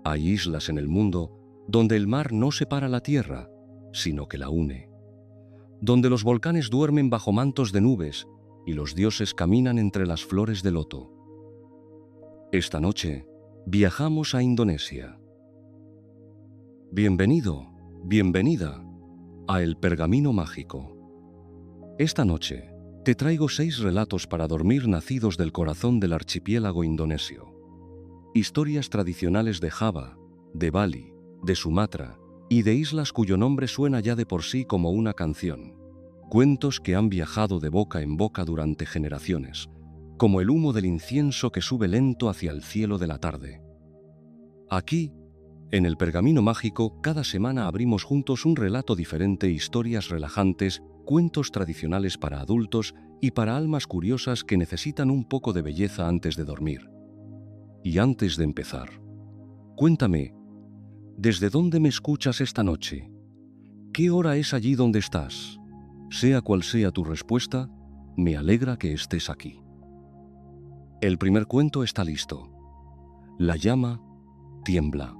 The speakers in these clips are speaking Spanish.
Hay islas en el mundo donde el mar no separa la tierra, sino que la une, donde los volcanes duermen bajo mantos de nubes y los dioses caminan entre las flores de loto. Esta noche viajamos a Indonesia. Bienvenido, bienvenida a El Pergamino Mágico. Esta noche te traigo 6 relatos para dormir nacidos del corazón del archipiélago indonesio. Historias tradicionales de Java, de Bali, de Sumatra y de islas cuyo nombre suena ya de por sí como una canción. Cuentos que han viajado de boca en boca durante generaciones, como el humo del incienso que sube lento hacia el cielo de la tarde. Aquí, en El Pergamino Mágico, cada semana abrimos juntos un relato diferente, historias relajantes, cuentos tradicionales para adultos y para almas curiosas que necesitan un poco de belleza antes de dormir. Y antes de empezar, cuéntame, ¿desde dónde me escuchas esta noche? ¿Qué hora es allí donde estás? Sea cual sea tu respuesta, me alegra que estés aquí. El primer cuento está listo. La llama tiembla.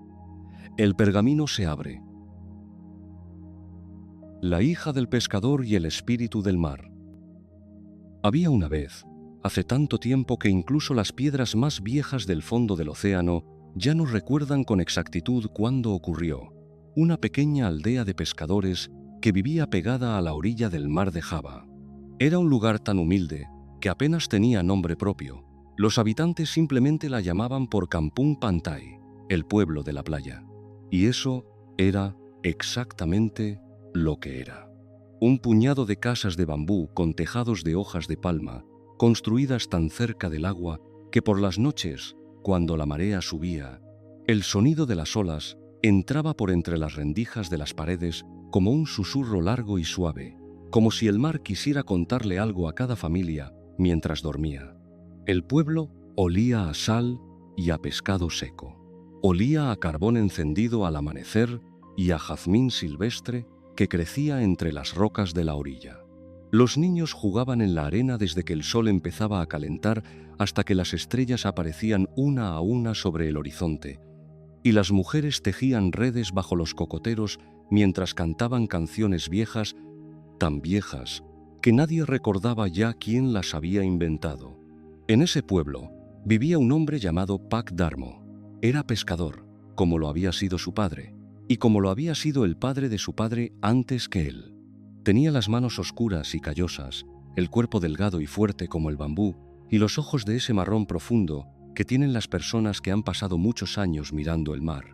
El pergamino se abre. La hija del pescador y el espíritu del mar. Había una vez, hace tanto tiempo que incluso las piedras más viejas del fondo del océano ya no recuerdan con exactitud cuándo ocurrió, una pequeña aldea de pescadores que vivía pegada a la orilla del mar de Java. Era un lugar tan humilde que apenas tenía nombre propio. Los habitantes simplemente la llamaban por Kampung Pantai, el pueblo de la playa. Y eso era exactamente lo que era. Un puñado de casas de bambú con tejados de hojas de palma, construidas tan cerca del agua que por las noches, cuando la marea subía, el sonido de las olas entraba por entre las rendijas de las paredes como un susurro largo y suave, como si el mar quisiera contarle algo a cada familia mientras dormía. El pueblo olía a sal y a pescado seco. Olía a carbón encendido al amanecer y a jazmín silvestre que crecía entre las rocas de la orilla. Los niños jugaban en la arena desde que el sol empezaba a calentar hasta que las estrellas aparecían una a una sobre el horizonte, y las mujeres tejían redes bajo los cocoteros mientras cantaban canciones viejas, tan viejas que nadie recordaba ya quién las había inventado. En ese pueblo vivía un hombre llamado Pak Darmo. Era pescador, como lo había sido su padre, y como lo había sido el padre de su padre antes que él. Tenía las manos oscuras y callosas, el cuerpo delgado y fuerte como el bambú, y los ojos de ese marrón profundo que tienen las personas que han pasado muchos años mirando el mar.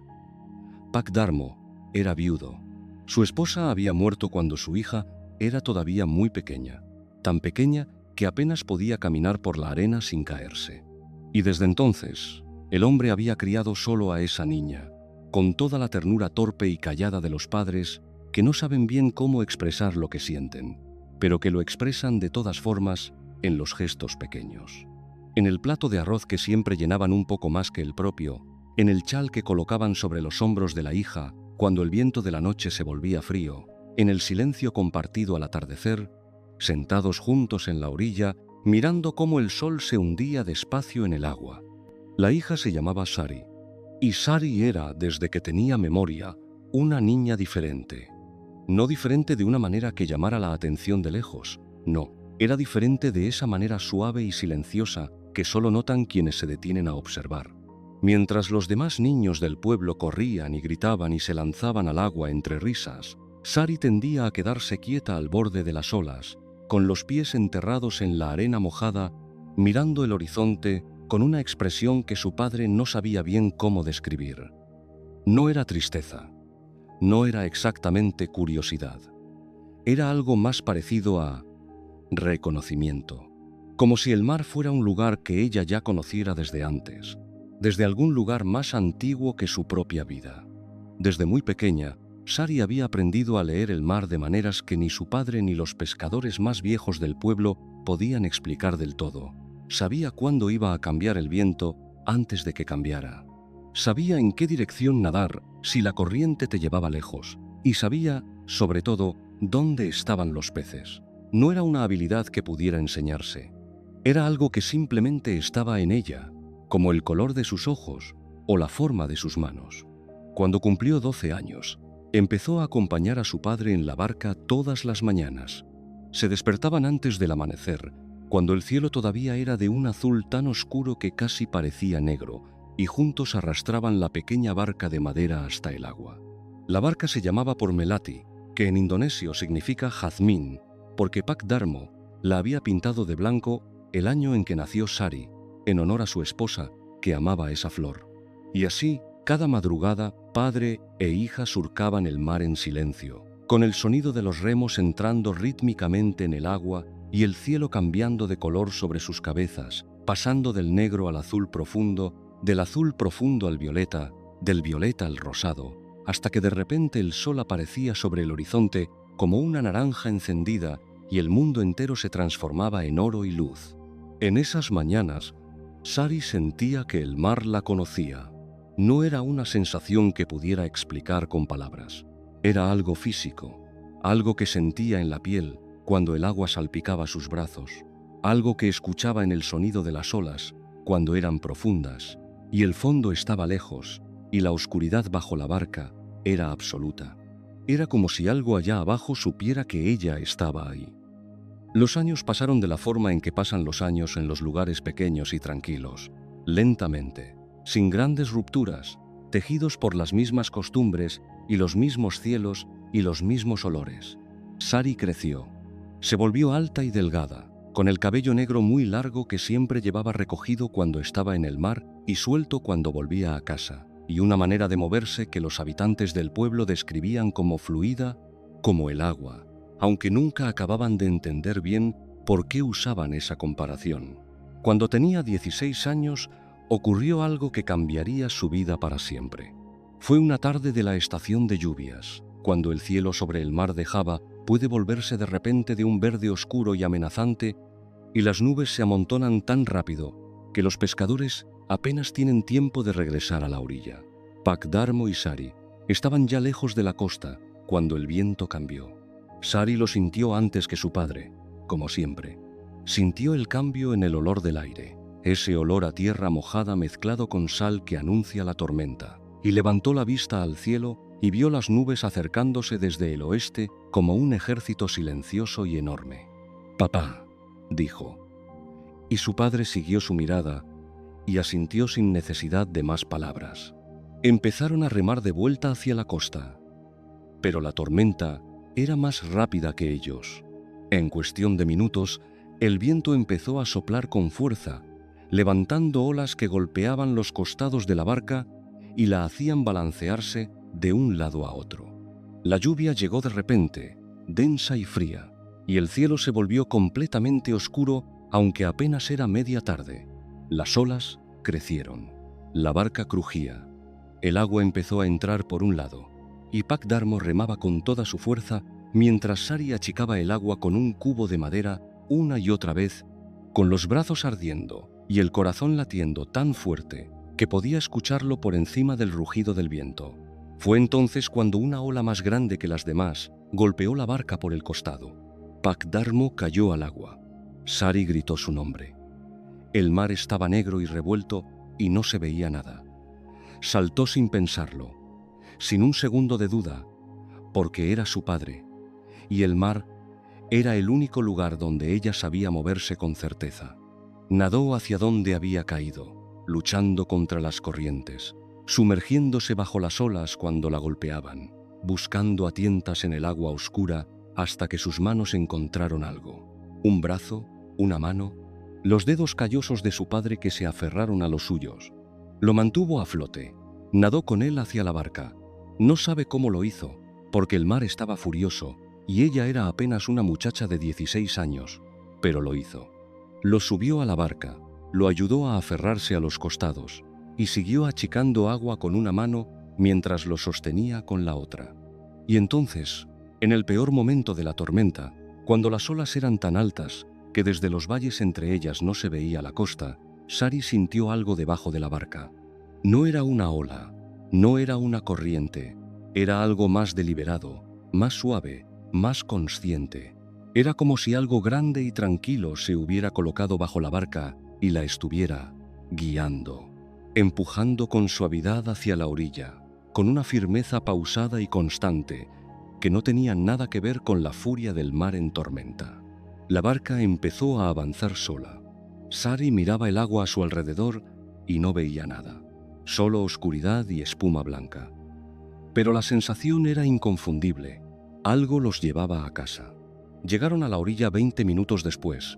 Pak Darmo era viudo. Su esposa había muerto cuando su hija era todavía muy pequeña, tan pequeña que apenas podía caminar por la arena sin caerse. Y desde entonces, el hombre había criado solo a esa niña, con toda la ternura torpe y callada de los padres que no saben bien cómo expresar lo que sienten, pero que lo expresan de todas formas en los gestos pequeños. En el plato de arroz que siempre llenaban un poco más que el propio, en el chal que colocaban sobre los hombros de la hija cuando el viento de la noche se volvía frío, en el silencio compartido al atardecer, sentados juntos en la orilla, mirando cómo el sol se hundía despacio en el agua. La hija se llamaba Sari, y Sari era, desde que tenía memoria, una niña diferente. No diferente de una manera que llamara la atención de lejos, no, era diferente de esa manera suave y silenciosa que solo notan quienes se detienen a observar. Mientras los demás niños del pueblo corrían y gritaban y se lanzaban al agua entre risas, Sari tendía a quedarse quieta al borde de las olas, con los pies enterrados en la arena mojada, mirando el horizonte con una expresión que su padre no sabía bien cómo describir. No era tristeza, no era exactamente curiosidad. Era algo más parecido a reconocimiento, como si el mar fuera un lugar que ella ya conociera desde antes, desde algún lugar más antiguo que su propia vida. Desde muy pequeña, Sari había aprendido a leer el mar de maneras que ni su padre ni los pescadores más viejos del pueblo podían explicar del todo. Sabía cuándo iba a cambiar el viento antes de que cambiara. Sabía en qué dirección nadar si la corriente te llevaba lejos. Y sabía, sobre todo, dónde estaban los peces. No era una habilidad que pudiera enseñarse. Era algo que simplemente estaba en ella, como el color de sus ojos, o la forma de sus manos. Cuando cumplió 12 años, empezó a acompañar a su padre en la barca todas las mañanas. Se despertaban antes del amanecer, cuando el cielo todavía era de un azul tan oscuro que casi parecía negro, y juntos arrastraban la pequeña barca de madera hasta el agua. La barca se llamaba por Melati, que en indonesio significa jazmín, porque Pak Darmo la había pintado de blanco el año en que nació Sari, en honor a su esposa, que amaba esa flor. Y así, cada madrugada, padre e hija surcaban el mar en silencio, con el sonido de los remos entrando rítmicamente en el agua y el cielo cambiando de color sobre sus cabezas, pasando del negro al azul profundo, del azul profundo al violeta, del violeta al rosado, hasta que de repente el sol aparecía sobre el horizonte como una naranja encendida y el mundo entero se transformaba en oro y luz. En esas mañanas, Sari sentía que el mar la conocía. No era una sensación que pudiera explicar con palabras. Era algo físico, algo que sentía en la piel cuando el agua salpicaba sus brazos, algo que escuchaba en el sonido de las olas cuando eran profundas y el fondo estaba lejos y la oscuridad bajo la barca era absoluta. Era como si algo allá abajo supiera que ella estaba ahí. Los años pasaron de la forma en que pasan los años en los lugares pequeños y tranquilos, lentamente, sin grandes rupturas, tejidos por las mismas costumbres y los mismos cielos y los mismos olores. Sari creció. Se volvió alta y delgada, con el cabello negro muy largo que siempre llevaba recogido cuando estaba en el mar y suelto cuando volvía a casa, y una manera de moverse que los habitantes del pueblo describían como fluida, como el agua, aunque nunca acababan de entender bien por qué usaban esa comparación. Cuando tenía 16 años, ocurrió algo que cambiaría su vida para siempre. Fue una tarde de la estación de lluvias, cuando el cielo sobre el mar de Java puede volverse de repente de un verde oscuro y amenazante, y las nubes se amontonan tan rápido que los pescadores apenas tienen tiempo de regresar a la orilla. Pak Darmo y Sari estaban ya lejos de la costa cuando el viento cambió. Sari lo sintió antes que su padre, como siempre. Sintió el cambio en el olor del aire, ese olor a tierra mojada mezclado con sal que anuncia la tormenta, y levantó la vista al cielo y vio las nubes acercándose desde el oeste como un ejército silencioso y enorme. «Papá», dijo. Y su padre siguió su mirada y asintió sin necesidad de más palabras. Empezaron a remar de vuelta hacia la costa, pero la tormenta era más rápida que ellos. En cuestión de minutos, el viento empezó a soplar con fuerza, levantando olas que golpeaban los costados de la barca y la hacían balancearse de un lado a otro. La lluvia llegó de repente, densa y fría, y el cielo se volvió completamente oscuro, aunque apenas era media tarde. Las olas crecieron. La barca crujía. El agua empezó a entrar por un lado, y Pak Darmo remaba con toda su fuerza mientras Sari achicaba el agua con un cubo de madera una y otra vez, con los brazos ardiendo y el corazón latiendo tan fuerte que podía escucharlo por encima del rugido del viento. Fue entonces cuando una ola más grande que las demás golpeó la barca por el costado. Pak Darmo cayó al agua. Sari gritó su nombre. El mar estaba negro y revuelto y no se veía nada. Saltó sin pensarlo, sin un segundo de duda, porque era su padre, y el mar era el único lugar donde ella sabía moverse con certeza. Nadó hacia donde había caído, luchando contra las corrientes, sumergiéndose bajo las olas cuando la golpeaban, buscando a tientas en el agua oscura hasta que sus manos encontraron algo. Un brazo, una mano, los dedos callosos de su padre que se aferraron a los suyos. Lo mantuvo a flote, nadó con él hacia la barca. No sabe cómo lo hizo, porque el mar estaba furioso y ella era apenas una muchacha de 16 años, pero lo hizo. Lo subió a la barca, lo ayudó a aferrarse a los costados y siguió achicando agua con una mano mientras lo sostenía con la otra. Y entonces, en el peor momento de la tormenta, cuando las olas eran tan altas que desde los valles entre ellas no se veía la costa, Sari sintió algo debajo de la barca. No era una ola, no era una corriente, era algo más deliberado, más suave, más consciente. Era como si algo grande y tranquilo se hubiera colocado bajo la barca y la estuviera guiando. empujando con suavidad hacia la orilla, con una firmeza pausada y constante que no tenía nada que ver con la furia del mar en tormenta. La barca empezó a avanzar sola. Sari miraba el agua a su alrededor y no veía nada, solo oscuridad y espuma blanca. Pero la sensación era inconfundible. Algo los llevaba a casa. Llegaron a la orilla 20 minutos después.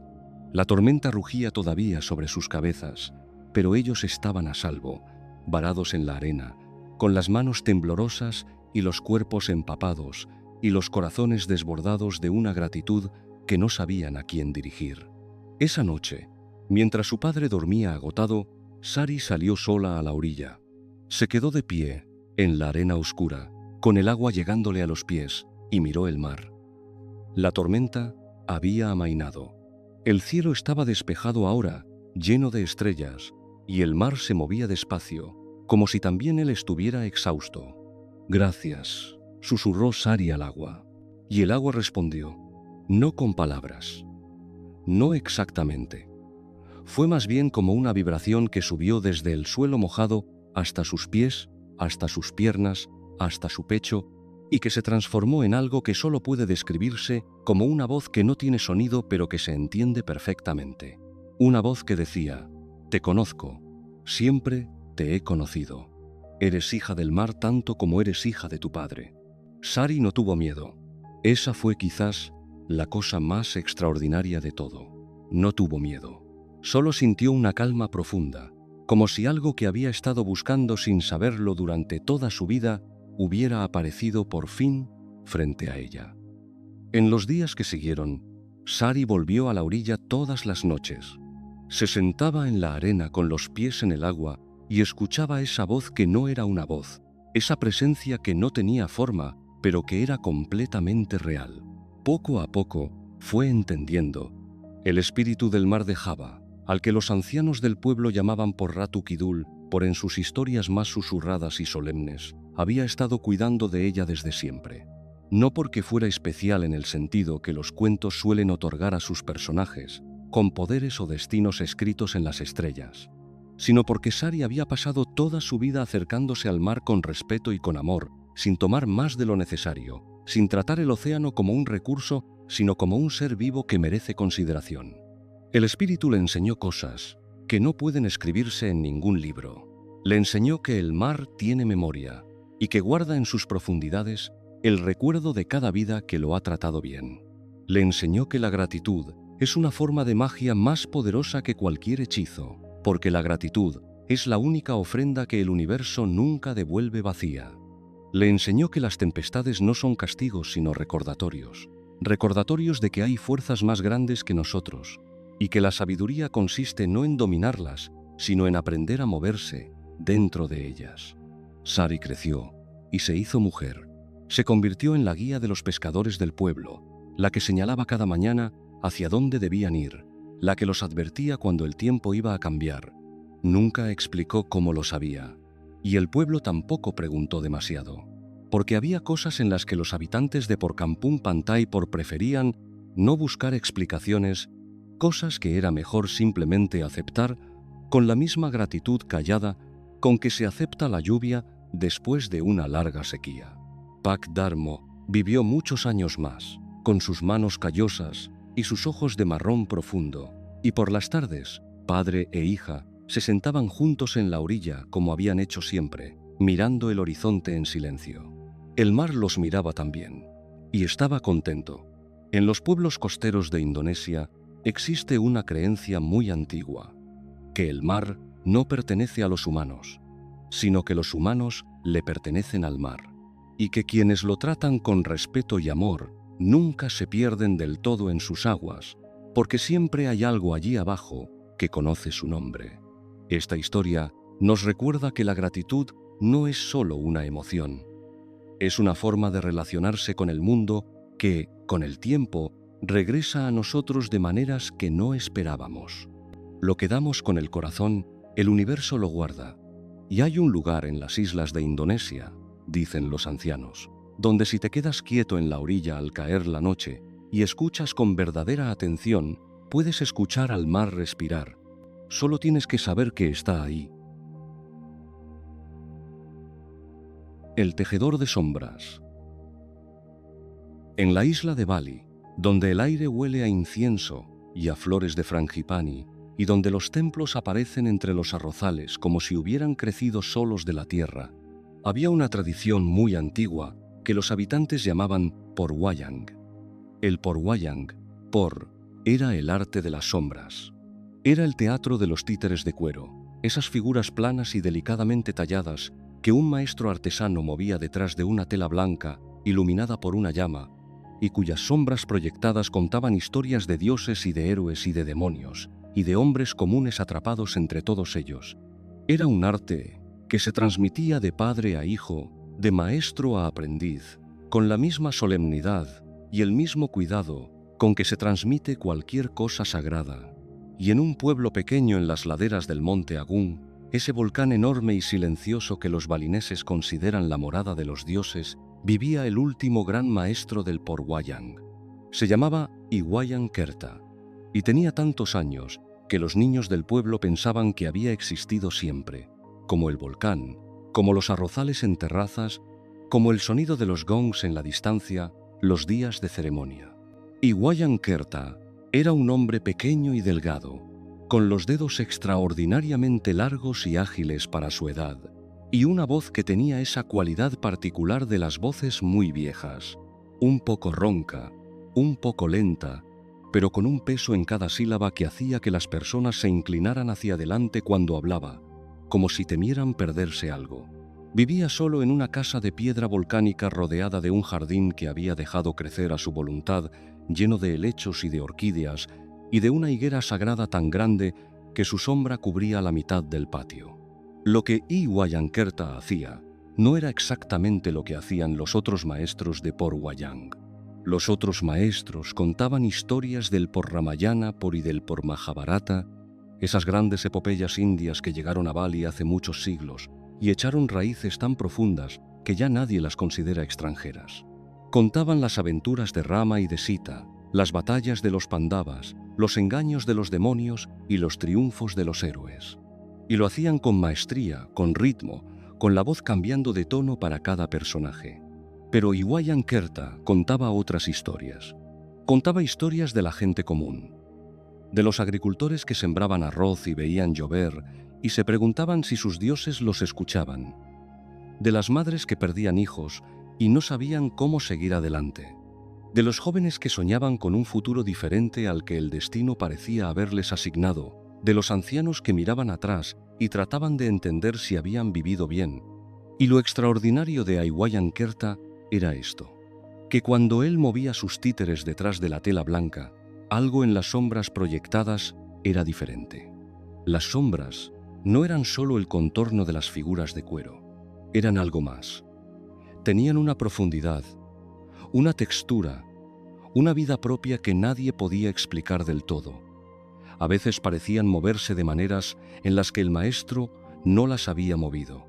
La tormenta rugía todavía sobre sus cabezas, pero ellos estaban a salvo, varados en la arena, con las manos temblorosas y los cuerpos empapados, y los corazones desbordados de una gratitud que no sabían a quién dirigir. Esa noche, mientras su padre dormía agotado, Sari salió sola a la orilla. Se quedó de pie, en la arena oscura, con el agua llegándole a los pies, y miró el mar. La tormenta había amainado. El cielo estaba despejado ahora, lleno de estrellas, y el mar se movía despacio, como si también él estuviera exhausto. «Gracias», susurró Sari al agua. Y el agua respondió, no con palabras. No exactamente. Fue más bien como una vibración que subió desde el suelo mojado hasta sus pies, hasta sus piernas, hasta su pecho, y que se transformó en algo que solo puede describirse como una voz que no tiene sonido pero que se entiende perfectamente. Una voz que decía, «Te conozco, siempre te he conocido. Eres hija del mar tanto como eres hija de tu padre». Sari no tuvo miedo. Esa fue quizás la cosa más extraordinaria de todo. No tuvo miedo. Solo sintió una calma profunda, como si algo que había estado buscando sin saberlo durante toda su vida hubiera aparecido por fin frente a ella. En los días que siguieron, Sari volvió a la orilla todas las noches. Se sentaba en la arena con los pies en el agua y escuchaba esa voz que no era una voz, esa presencia que no tenía forma, pero que era completamente real. Poco a poco fue entendiendo. El espíritu del mar de Java, al que los ancianos del pueblo llamaban por Ratu Kidul, por en sus historias más susurradas y solemnes, había estado cuidando de ella desde siempre. No porque fuera especial en el sentido que los cuentos suelen otorgar a sus personajes, con poderes o destinos escritos en las estrellas, sino porque Sari había pasado toda su vida acercándose al mar con respeto y con amor, sin tomar más de lo necesario, sin tratar el océano como un recurso, sino como un ser vivo que merece consideración. El espíritu le enseñó cosas que no pueden escribirse en ningún libro. Le enseñó que el mar tiene memoria y que guarda en sus profundidades el recuerdo de cada vida que lo ha tratado bien. Le enseñó que la gratitud es una forma de magia más poderosa que cualquier hechizo, porque la gratitud es la única ofrenda que el universo nunca devuelve vacía. Le enseñó que las tempestades no son castigos sino recordatorios, recordatorios de que hay fuerzas más grandes que nosotros, y que la sabiduría consiste no en dominarlas, sino en aprender a moverse dentro de ellas. Sari creció y se hizo mujer. Se convirtió en la guía de los pescadores del pueblo, la que señalaba cada mañana hacia dónde debían ir, la que los advertía cuando el tiempo iba a cambiar. Nunca explicó cómo lo sabía, y el pueblo tampoco preguntó demasiado, porque había cosas en las que los habitantes de Porkampung Pantai preferían no buscar explicaciones, cosas que era mejor simplemente aceptar con la misma gratitud callada con que se acepta la lluvia después de una larga sequía. Pak Dharmo vivió muchos años más, con sus manos callosas y sus ojos de marrón profundo, y por las tardes, padre e hija se sentaban juntos en la orilla como habían hecho siempre, mirando el horizonte en silencio. El mar los miraba también, y estaba contento. En los pueblos costeros de Indonesia existe una creencia muy antigua, que el mar no pertenece a los humanos, sino que los humanos le pertenecen al mar, y que quienes lo tratan con respeto y amor nunca se pierden del todo en sus aguas, porque siempre hay algo allí abajo que conoce su nombre. Esta historia nos recuerda que la gratitud no es solo una emoción, es una forma de relacionarse con el mundo que, con el tiempo, regresa a nosotros de maneras que no esperábamos. Lo que damos con el corazón, el universo lo guarda. Y hay un lugar en las islas de Indonesia, dicen los ancianos, donde si te quedas quieto en la orilla al caer la noche y escuchas con verdadera atención, puedes escuchar al mar respirar. Solo tienes que saber que está ahí. El tejedor de sombras. En la isla de Bali, donde el aire huele a incienso y a flores de frangipani, y donde los templos aparecen entre los arrozales como si hubieran crecido solos de la tierra, había una tradición muy antigua que los habitantes llamaban Porwayang. El Porwayang, era el arte de las sombras. Era el teatro de los títeres de cuero, esas figuras planas y delicadamente talladas que un maestro artesano movía detrás de una tela blanca iluminada por una llama, y cuyas sombras proyectadas contaban historias de dioses y de héroes y de demonios, y de hombres comunes atrapados entre todos ellos. Era un arte que se transmitía de padre a hijo, de maestro a aprendiz, con la misma solemnidad y el mismo cuidado con que se transmite cualquier cosa sagrada. Y en un pueblo pequeño en las laderas del monte Agung, ese volcán enorme y silencioso que los balineses consideran la morada de los dioses, vivía el último gran maestro del Porwayang. Se llamaba Iwayan Kerta, y tenía tantos años que los niños del pueblo pensaban que había existido siempre, como el volcán, como los arrozales en terrazas, como el sonido de los gongs en la distancia, los días de ceremonia. Iwayan Kerta era un hombre pequeño y delgado, con los dedos extraordinariamente largos y ágiles para su edad, y una voz que tenía esa cualidad particular de las voces muy viejas, un poco ronca, un poco lenta, pero con un peso en cada sílaba que hacía que las personas se inclinaran hacia adelante cuando hablaba, como si temieran perderse algo. Vivía solo en una casa de piedra volcánica rodeada de un jardín que había dejado crecer a su voluntad, lleno de helechos y de orquídeas, y de una higuera sagrada tan grande que su sombra cubría la mitad del patio. Lo que Iwayan Kerta hacía no era exactamente lo que hacían los otros maestros de Porwayang. Los otros maestros contaban historias del Porramayana y del Pormahabharata, esas grandes epopeyas indias que llegaron a Bali hace muchos siglos y echaron raíces tan profundas que ya nadie las considera extranjeras. Contaban las aventuras de Rama y de Sita, las batallas de los Pandavas, los engaños de los demonios y los triunfos de los héroes. Y lo hacían con maestría, con ritmo, con la voz cambiando de tono para cada personaje. Pero Iwayan Kerta contaba otras historias. Contaba historias de la gente común, de los agricultores que sembraban arroz y veían llover y se preguntaban si sus dioses los escuchaban, de las madres que perdían hijos y no sabían cómo seguir adelante, de los jóvenes que soñaban con un futuro diferente al que el destino parecía haberles asignado, de los ancianos que miraban atrás y trataban de entender si habían vivido bien. Y lo extraordinario de Iwayan Kerta era esto, que cuando él movía sus títeres detrás de la tela blanca, algo en las sombras proyectadas era diferente. Las sombras no eran solo el contorno de las figuras de cuero, eran algo más. Tenían una profundidad, una textura, una vida propia que nadie podía explicar del todo. A veces parecían moverse de maneras en las que el maestro no las había movido.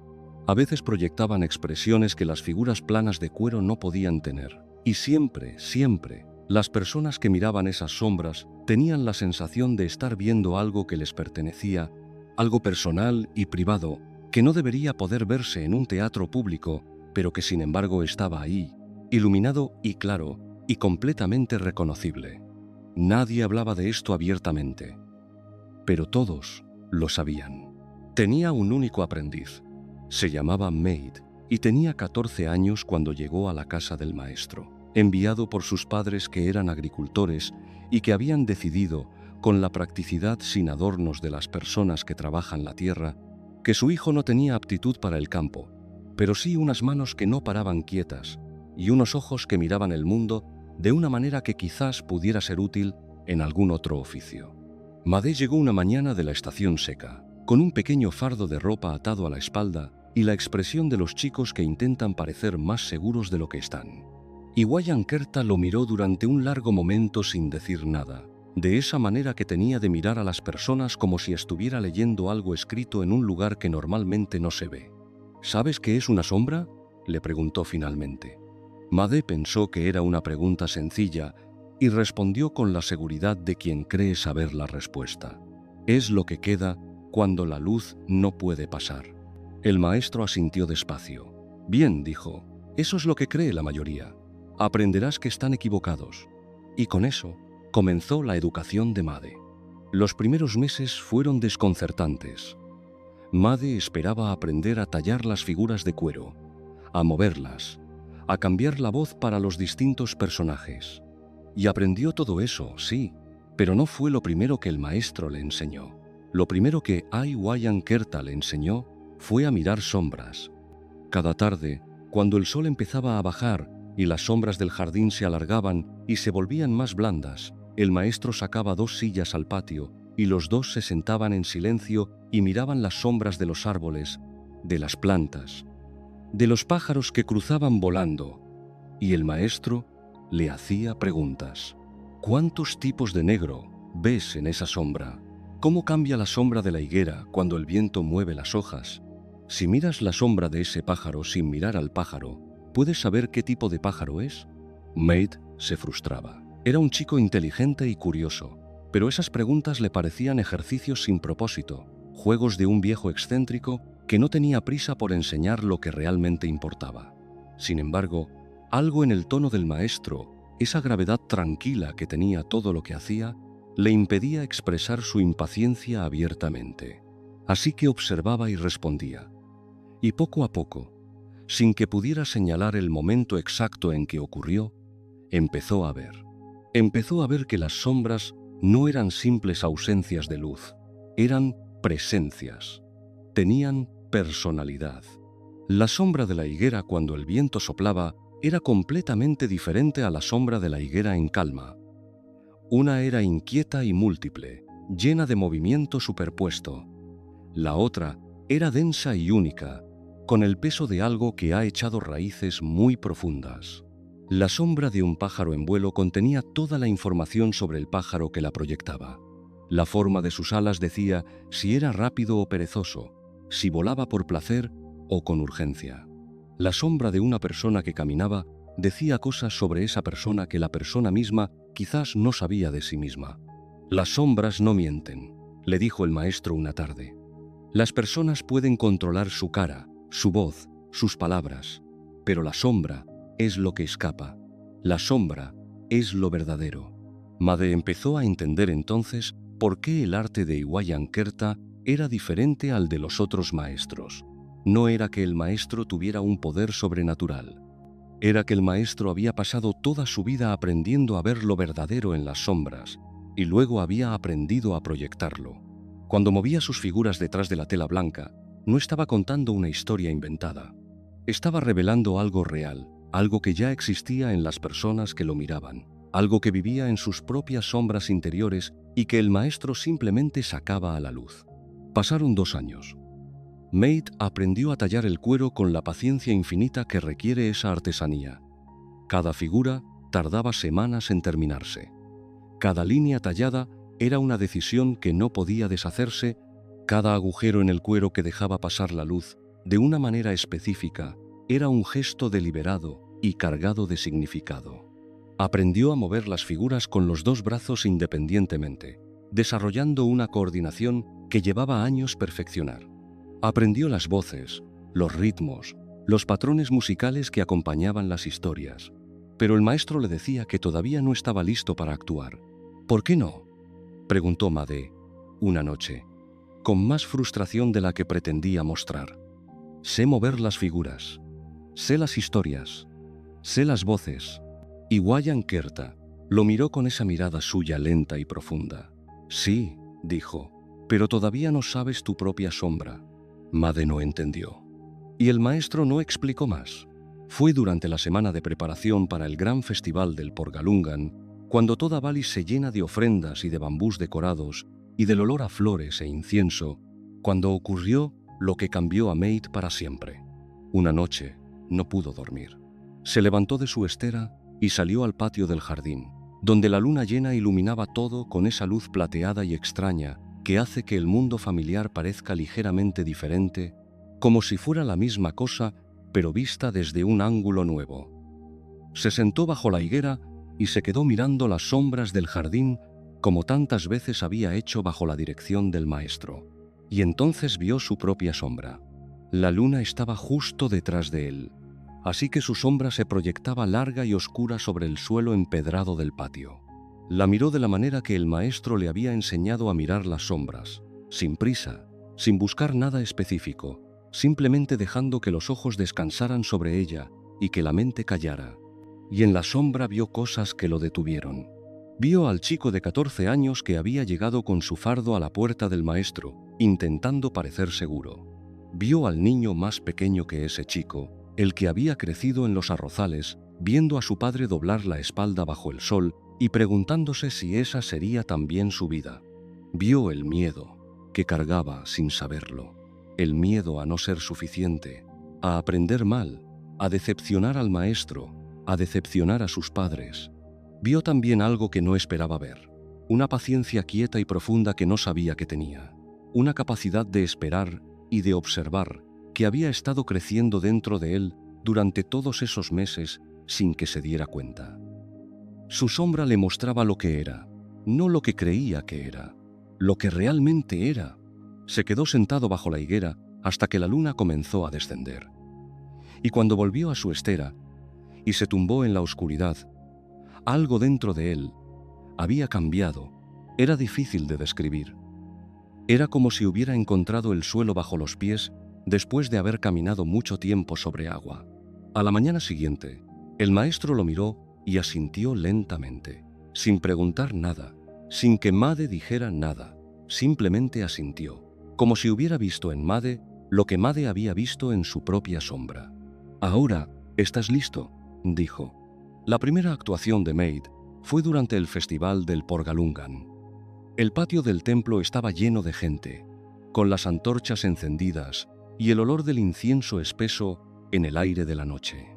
A veces proyectaban expresiones que las figuras planas de cuero no podían tener. Y siempre, las personas que miraban esas sombras tenían la sensación de estar viendo algo que les pertenecía, algo personal y privado, que no debería poder verse en un teatro público, pero que sin embargo estaba ahí, iluminado y claro, y completamente reconocible. Nadie hablaba de esto abiertamente, pero todos lo sabían. Tenía un único aprendiz. Se llamaba Maid y tenía 14 años cuando llegó a la casa del maestro, enviado por sus padres que eran agricultores y que habían decidido, con la practicidad sin adornos de las personas que trabajan la tierra, que su hijo no tenía aptitud para el campo, pero sí unas manos que no paraban quietas y unos ojos que miraban el mundo de una manera que quizás pudiera ser útil en algún otro oficio. Madé llegó una mañana de la estación seca, con un pequeño fardo de ropa atado a la espalda y la expresión de los chicos que intentan parecer más seguros de lo que están. Iwayan Kerta lo miró durante un largo momento sin decir nada, de esa manera que tenía de mirar a las personas como si estuviera leyendo algo escrito en un lugar que normalmente no se ve. ¿Sabes qué es una sombra?, le preguntó finalmente. Madé pensó que era una pregunta sencilla y respondió con la seguridad de quien cree saber la respuesta. Es lo que queda cuando la luz no puede pasar. El maestro asintió despacio. Bien, dijo, eso es lo que cree la mayoría. Aprenderás que están equivocados. Y con eso comenzó la educación de Made. Los primeros meses fueron desconcertantes. Made esperaba aprender a tallar las figuras de cuero, a moverlas, a cambiar la voz para los distintos personajes. Y aprendió todo eso, sí, pero no fue lo primero que el maestro le enseñó. Lo primero que Iwayan-Kerta le enseñó fue a mirar sombras. Cada tarde, cuando el sol empezaba a bajar y las sombras del jardín se alargaban y se volvían más blandas, el maestro sacaba 2 sillas al patio y los dos se sentaban en silencio y miraban las sombras de los árboles, de las plantas, de los pájaros que cruzaban volando, y el maestro le hacía preguntas. ¿Cuántos tipos de negro ves en esa sombra? ¿Cómo cambia la sombra de la higuera cuando el viento mueve las hojas? Si miras la sombra de ese pájaro sin mirar al pájaro, ¿puedes saber qué tipo de pájaro es? Maid se frustraba. Era un chico inteligente y curioso, pero esas preguntas le parecían ejercicios sin propósito, juegos de un viejo excéntrico que no tenía prisa por enseñar lo que realmente importaba. Sin embargo, algo en el tono del maestro, esa gravedad tranquila que tenía todo lo que hacía, le impedía expresar su impaciencia abiertamente. Así que observaba y respondía. Y poco a poco, sin que pudiera señalar el momento exacto en que ocurrió, empezó a ver. Empezó a ver que las sombras no eran simples ausencias de luz, eran presencias. Tenían personalidad. La sombra de la higuera cuando el viento soplaba era completamente diferente a la sombra de la higuera en calma. Una era inquieta y múltiple, llena de movimiento superpuesto. La otra era densa y única, con el peso de algo que ha echado raíces muy profundas. La sombra de un pájaro en vuelo contenía toda la información sobre el pájaro que la proyectaba. La forma de sus alas decía si era rápido o perezoso, si volaba por placer o con urgencia. La sombra de una persona que caminaba decía cosas sobre esa persona que la persona misma quizás no sabía de sí misma. Las sombras no mienten, le dijo el maestro una tarde. Las personas pueden controlar su cara, su voz, sus palabras, pero la sombra es lo que escapa. La sombra es lo verdadero. Made empezó a entender entonces por qué el arte de Iwayan-Kerta era diferente al de los otros maestros. No era que el maestro tuviera un poder sobrenatural. Era que el maestro había pasado toda su vida aprendiendo a ver lo verdadero en las sombras y luego había aprendido a proyectarlo. Cuando movía sus figuras detrás de la tela blanca, no estaba contando una historia inventada. Estaba revelando algo real, algo que ya existía en las personas que lo miraban, algo que vivía en sus propias sombras interiores y que el maestro simplemente sacaba a la luz. Pasaron 2 años. Maid aprendió a tallar el cuero con la paciencia infinita que requiere esa artesanía. Cada figura tardaba semanas en terminarse. Cada línea tallada era una decisión que no podía deshacerse, cada agujero en el cuero que dejaba pasar la luz de una manera específica era un gesto deliberado y cargado de significado. Aprendió a mover las figuras con los 2 brazos independientemente, desarrollando una coordinación que llevaba años perfeccionar. Aprendió las voces, los ritmos, los patrones musicales que acompañaban las historias. Pero el maestro le decía que todavía no estaba listo para actuar. ¿Por qué no?, preguntó Made una noche, con más frustración de la que pretendía mostrar. Sé mover las figuras, sé las historias, sé las voces. Iwayan-Kerta lo miró con esa mirada suya lenta y profunda. Sí, dijo, pero todavía no sabes tu propia sombra. Made no entendió. Y el maestro no explicó más. Fue durante la semana de preparación para el gran festival del Porgalungan, cuando toda Bali se llena de ofrendas y de bambús decorados y del olor a flores e incienso, cuando ocurrió lo que cambió a Maid para siempre. Una noche no pudo dormir. Se levantó de su estera y salió al patio del jardín, donde la luna llena iluminaba todo con esa luz plateada y extraña que hace que el mundo familiar parezca ligeramente diferente, como si fuera la misma cosa, pero vista desde un ángulo nuevo. Se sentó bajo la higuera y se quedó mirando las sombras del jardín como tantas veces había hecho bajo la dirección del maestro. Y entonces vio su propia sombra. La luna estaba justo detrás de él, así que su sombra se proyectaba larga y oscura sobre el suelo empedrado del patio. La miró de la manera que el maestro le había enseñado a mirar las sombras, sin prisa, sin buscar nada específico, simplemente dejando que los ojos descansaran sobre ella y que la mente callara. Y en la sombra vio cosas que lo detuvieron. Vio al chico de 14 años que había llegado con su fardo a la puerta del maestro, intentando parecer seguro. Vio al niño más pequeño que ese chico, el que había crecido en los arrozales, viendo a su padre doblar la espalda bajo el sol y preguntándose si esa sería también su vida. Vio el miedo, que cargaba sin saberlo. El miedo a no ser suficiente, a aprender mal, a decepcionar al maestro, a decepcionar a sus padres. Vio también algo que no esperaba ver, una paciencia quieta y profunda que no sabía que tenía, una capacidad de esperar y de observar que había estado creciendo dentro de él durante todos esos meses sin que se diera cuenta. Su sombra le mostraba lo que era, no lo que creía que era, lo que realmente era. Se quedó sentado bajo la higuera hasta que la luna comenzó a descender. Y cuando volvió a su estera y se tumbó en la oscuridad, algo dentro de él había cambiado. Era difícil de describir. Era como si hubiera encontrado el suelo bajo los pies después de haber caminado mucho tiempo sobre agua. A la mañana siguiente, el maestro lo miró y asintió lentamente, sin preguntar nada, sin que Made dijera nada. Simplemente asintió, como si hubiera visto en Made lo que Made había visto en su propia sombra. «Ahora, ¿estás listo?», dijo. La primera actuación de Maid fue durante el festival del Porgalungan. El patio del templo estaba lleno de gente, con las antorchas encendidas y el olor del incienso espeso en el aire de la noche.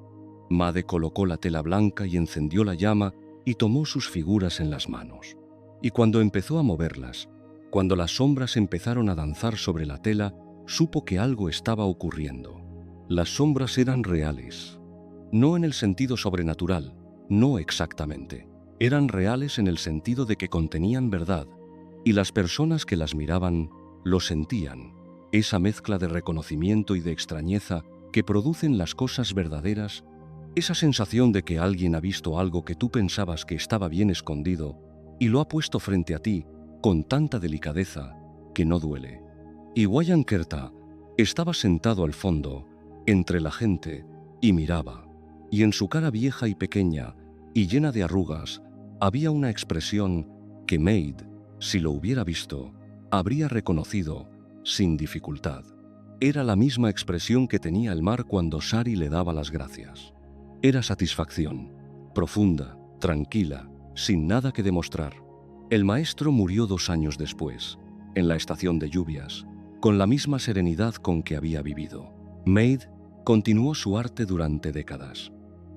Made colocó la tela blanca y encendió la llama y tomó sus figuras en las manos. Y cuando empezó a moverlas, cuando las sombras empezaron a danzar sobre la tela, supo que algo estaba ocurriendo. Las sombras eran reales. No en el sentido sobrenatural, no exactamente. Eran reales en el sentido de que contenían verdad, y las personas que las miraban lo sentían, esa mezcla de reconocimiento y de extrañeza que producen las cosas verdaderas, esa sensación de que alguien ha visto algo que tú pensabas que estaba bien escondido y lo ha puesto frente a ti con tanta delicadeza que no duele. Y Wayankerta estaba sentado al fondo, entre la gente, y miraba, y en su cara vieja y pequeña y llena de arrugas había una expresión que Maid, si lo hubiera visto, habría reconocido sin dificultad. Era la misma expresión que tenía el mar cuando Sari le daba las gracias. Era satisfacción, profunda, tranquila, sin nada que demostrar. El maestro murió 2 años después, en la estación de lluvias, con la misma serenidad con que había vivido. Maid continuó su arte durante décadas,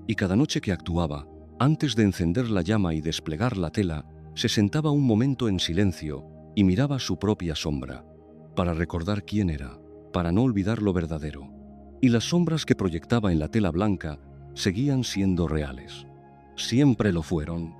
y cada noche que actuaba, antes de encender la llama y desplegar la tela, se sentaba un momento en silencio y miraba su propia sombra, para recordar quién era, para no olvidar lo verdadero. Y las sombras que proyectaba en la tela blanca seguían siendo reales. Siempre lo fueron.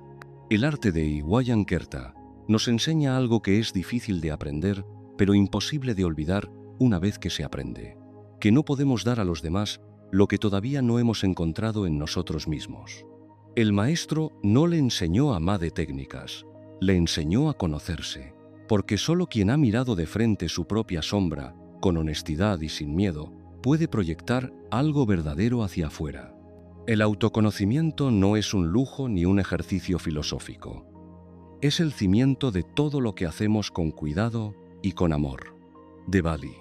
El arte de Wayankerta nos enseña algo que es difícil de aprender, pero imposible de olvidar una vez que se aprende, que no podemos dar a los demás lo que todavía no hemos encontrado en nosotros mismos. El maestro no le enseñó a Made técnicas, le enseñó a conocerse, porque solo quien ha mirado de frente su propia sombra, con honestidad y sin miedo, puede proyectar algo verdadero hacia afuera. El autoconocimiento no es un lujo ni un ejercicio filosófico. Es el cimiento de todo lo que hacemos con cuidado y con amor. De Bali,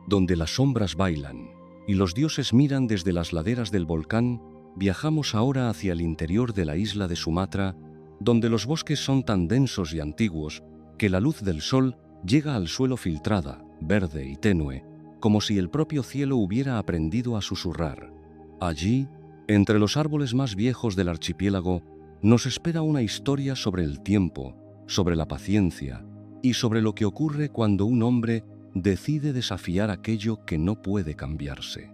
donde las sombras bailan y los dioses miran desde las laderas del volcán, viajamos ahora hacia el interior de la isla de Sumatra, donde los bosques son tan densos y antiguos que la luz del sol llega al suelo filtrada, verde y tenue, como si el propio cielo hubiera aprendido a susurrar. Allí, entre los árboles más viejos del archipiélago, nos espera una historia sobre el tiempo, sobre la paciencia y sobre lo que ocurre cuando un hombre decide desafiar aquello que no puede cambiarse.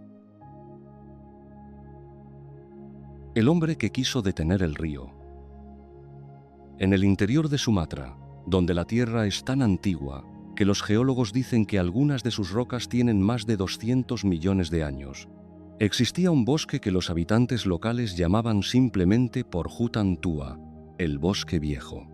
El hombre que quiso detener el río. En el interior de Sumatra, donde la tierra es tan antigua que los geólogos dicen que algunas de sus rocas tienen más de 200 millones de años. Existía un bosque que los habitantes locales llamaban simplemente por Hutantua, el bosque viejo.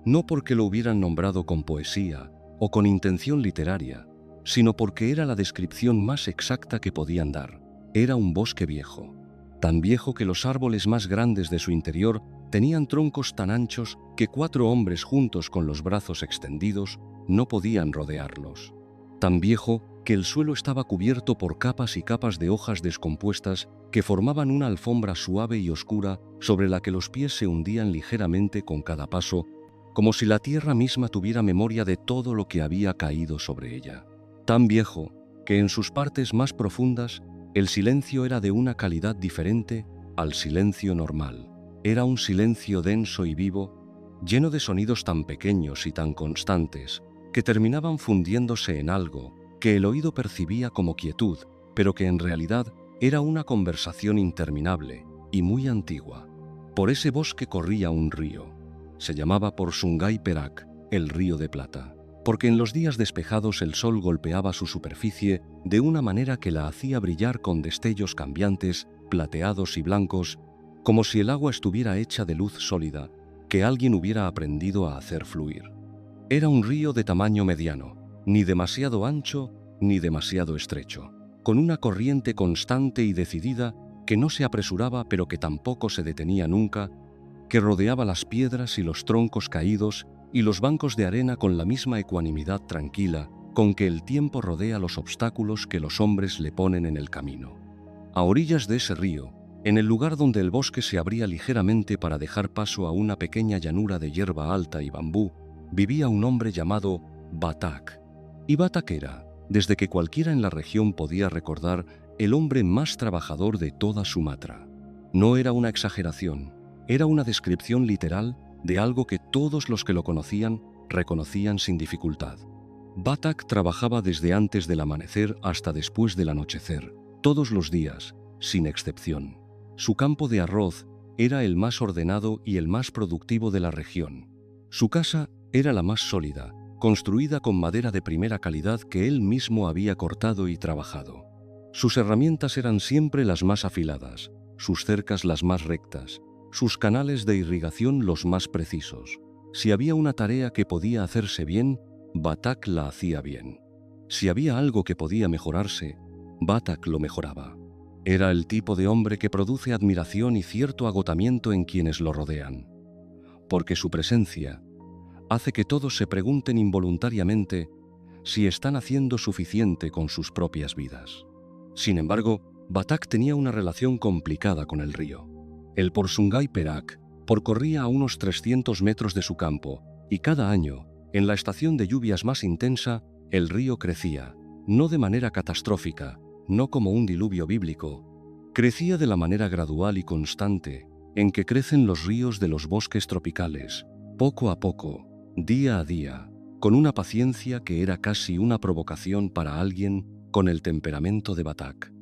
No porque lo hubieran nombrado con poesía o con intención literaria, sino porque era la descripción más exacta que podían dar. Era un bosque viejo, tan viejo que los árboles más grandes de su interior tenían troncos tan anchos que 4 hombres juntos con los brazos extendidos no podían rodearlos. Tan viejo que el suelo estaba cubierto por capas y capas de hojas descompuestas que formaban una alfombra suave y oscura sobre la que los pies se hundían ligeramente con cada paso, como si la tierra misma tuviera memoria de todo lo que había caído sobre ella. Tan viejo que en sus partes más profundas el silencio era de una calidad diferente al silencio normal. Era un silencio denso y vivo, lleno de sonidos tan pequeños y tan constantes que terminaban fundiéndose en algo que el oído percibía como quietud, pero que en realidad era una conversación interminable y muy antigua. Por ese bosque corría un río. Se llamaba Porxungay Perak, el río de plata, porque en los días despejados el sol golpeaba su superficie de una manera que la hacía brillar con destellos cambiantes, plateados y blancos, como si el agua estuviera hecha de luz sólida, que alguien hubiera aprendido a hacer fluir. Era un río de tamaño mediano, ni demasiado ancho ni demasiado estrecho, con una corriente constante y decidida que no se apresuraba pero que tampoco se detenía nunca, que rodeaba las piedras y los troncos caídos y los bancos de arena con la misma ecuanimidad tranquila con que el tiempo rodea los obstáculos que los hombres le ponen en el camino. A orillas de ese río, en el lugar donde el bosque se abría ligeramente para dejar paso a una pequeña llanura de hierba alta y bambú, vivía un hombre llamado Batak. Y Batak era, desde que cualquiera en la región podía recordar, el hombre más trabajador de toda Sumatra. No era una exageración, era una descripción literal de algo que todos los que lo conocían reconocían sin dificultad. Batak trabajaba desde antes del amanecer hasta después del anochecer, todos los días, sin excepción. Su campo de arroz era el más ordenado y el más productivo de la región. Su casa era la más sólida, construida con madera de primera calidad que él mismo había cortado y trabajado. Sus herramientas eran siempre las más afiladas, sus cercas las más rectas, sus canales de irrigación los más precisos. Si había una tarea que podía hacerse bien, Batak la hacía bien. Si había algo que podía mejorarse, Batak lo mejoraba. Era el tipo de hombre que produce admiración y cierto agotamiento en quienes lo rodean, porque su presencia hace que todos se pregunten involuntariamente si están haciendo suficiente con sus propias vidas. Sin embargo, Batak tenía una relación complicada con el río. El Porxungay Perak percorría a unos 300 metros de su campo y cada año, en la estación de lluvias más intensa, el río crecía, no de manera catastrófica, no como un diluvio bíblico, crecía de la manera gradual y constante en que crecen los ríos de los bosques tropicales, poco a poco, día a día, con una paciencia que era casi una provocación para alguien con el temperamento de Batak.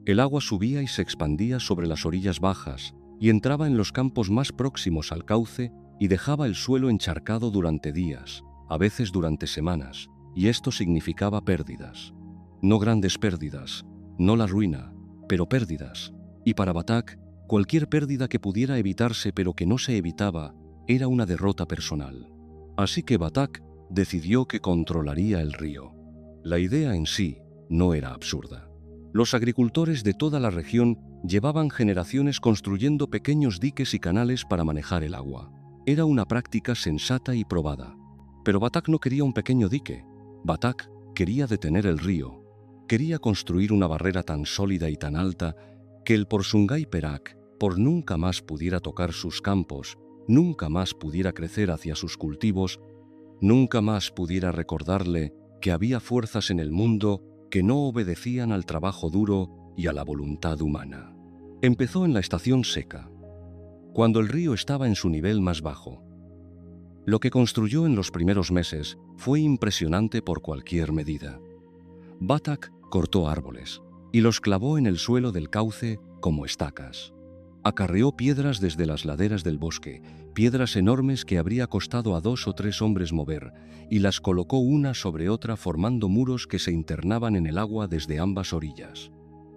El agua subía y se expandía sobre las orillas bajas y entraba en los campos más próximos al cauce y dejaba el suelo encharcado durante días, a veces durante semanas, y esto significaba pérdidas. No grandes pérdidas, no la ruina, pero pérdidas. Y para Batak, cualquier pérdida que pudiera evitarse pero que no se evitaba, era una derrota personal. Así que Batak decidió que controlaría el río. La idea en sí no era absurda. Los agricultores de toda la región llevaban generaciones construyendo pequeños diques y canales para manejar el agua. Era una práctica sensata y probada. Pero Batak no quería un pequeño dique. Batak quería detener el río. Quería construir una barrera tan sólida y tan alta que el Porxungay Perak por nunca más pudiera tocar sus campos, nunca más pudiera crecer hacia sus cultivos, nunca más pudiera recordarle que había fuerzas en el mundo que no obedecían al trabajo duro y a la voluntad humana. Empezó en la estación seca, cuando el río estaba en su nivel más bajo. Lo que construyó en los primeros meses fue impresionante por cualquier medida. Batak cortó árboles y los clavó en el suelo del cauce como estacas. Acarreó piedras desde las laderas del bosque, piedras enormes que habría costado a 2 o 3 hombres mover, y las colocó una sobre otra formando muros que se internaban en el agua desde ambas orillas.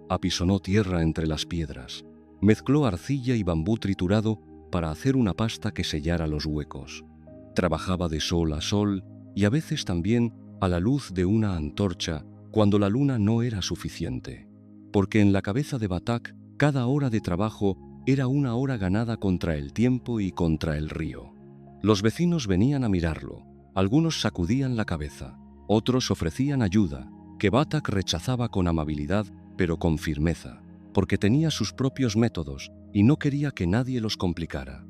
Apisonó tierra entre las piedras, mezcló arcilla y bambú triturado para hacer una pasta que sellara los huecos. Trabajaba de sol a sol y a veces también a la luz de una antorcha cuando la luna no era suficiente, porque en la cabeza de Batak cada hora de trabajo era una hora ganada contra el tiempo y contra el río. Los vecinos venían a mirarlo, algunos sacudían la cabeza, otros ofrecían ayuda, que Batak rechazaba con amabilidad pero con firmeza, porque tenía sus propios métodos y no quería que nadie los complicara.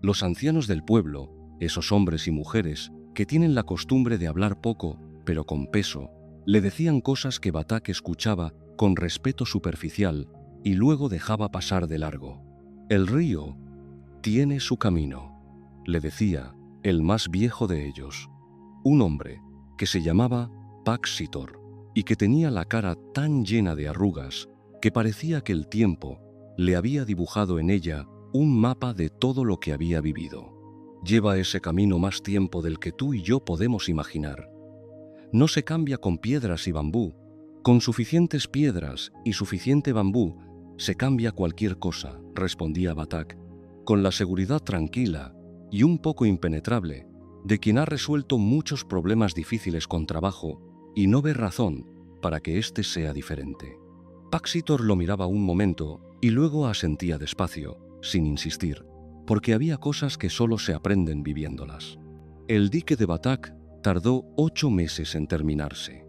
Los ancianos del pueblo, esos hombres y mujeres que tienen la costumbre de hablar poco pero con peso, le decían cosas que Batak escuchaba con respeto superficial y luego dejaba pasar de largo. «El río tiene su camino», le decía el más viejo de ellos, un hombre que se llamaba Paxitor y que tenía la cara tan llena de arrugas que parecía que el tiempo le había dibujado en ella un mapa de todo lo que había vivido. «Lleva ese camino más tiempo del que tú y yo podemos imaginar. No se cambia con piedras y bambú. Con suficientes piedras y suficiente bambú se cambia cualquier cosa», respondía Batak, con la seguridad tranquila y un poco impenetrable de quien ha resuelto muchos problemas difíciles con trabajo y no ve razón para que éste sea diferente. Paxitor lo miraba un momento y luego asentía despacio, sin insistir, porque había cosas que solo se aprenden viviéndolas. El dique de Batak tardó 8 meses en terminarse.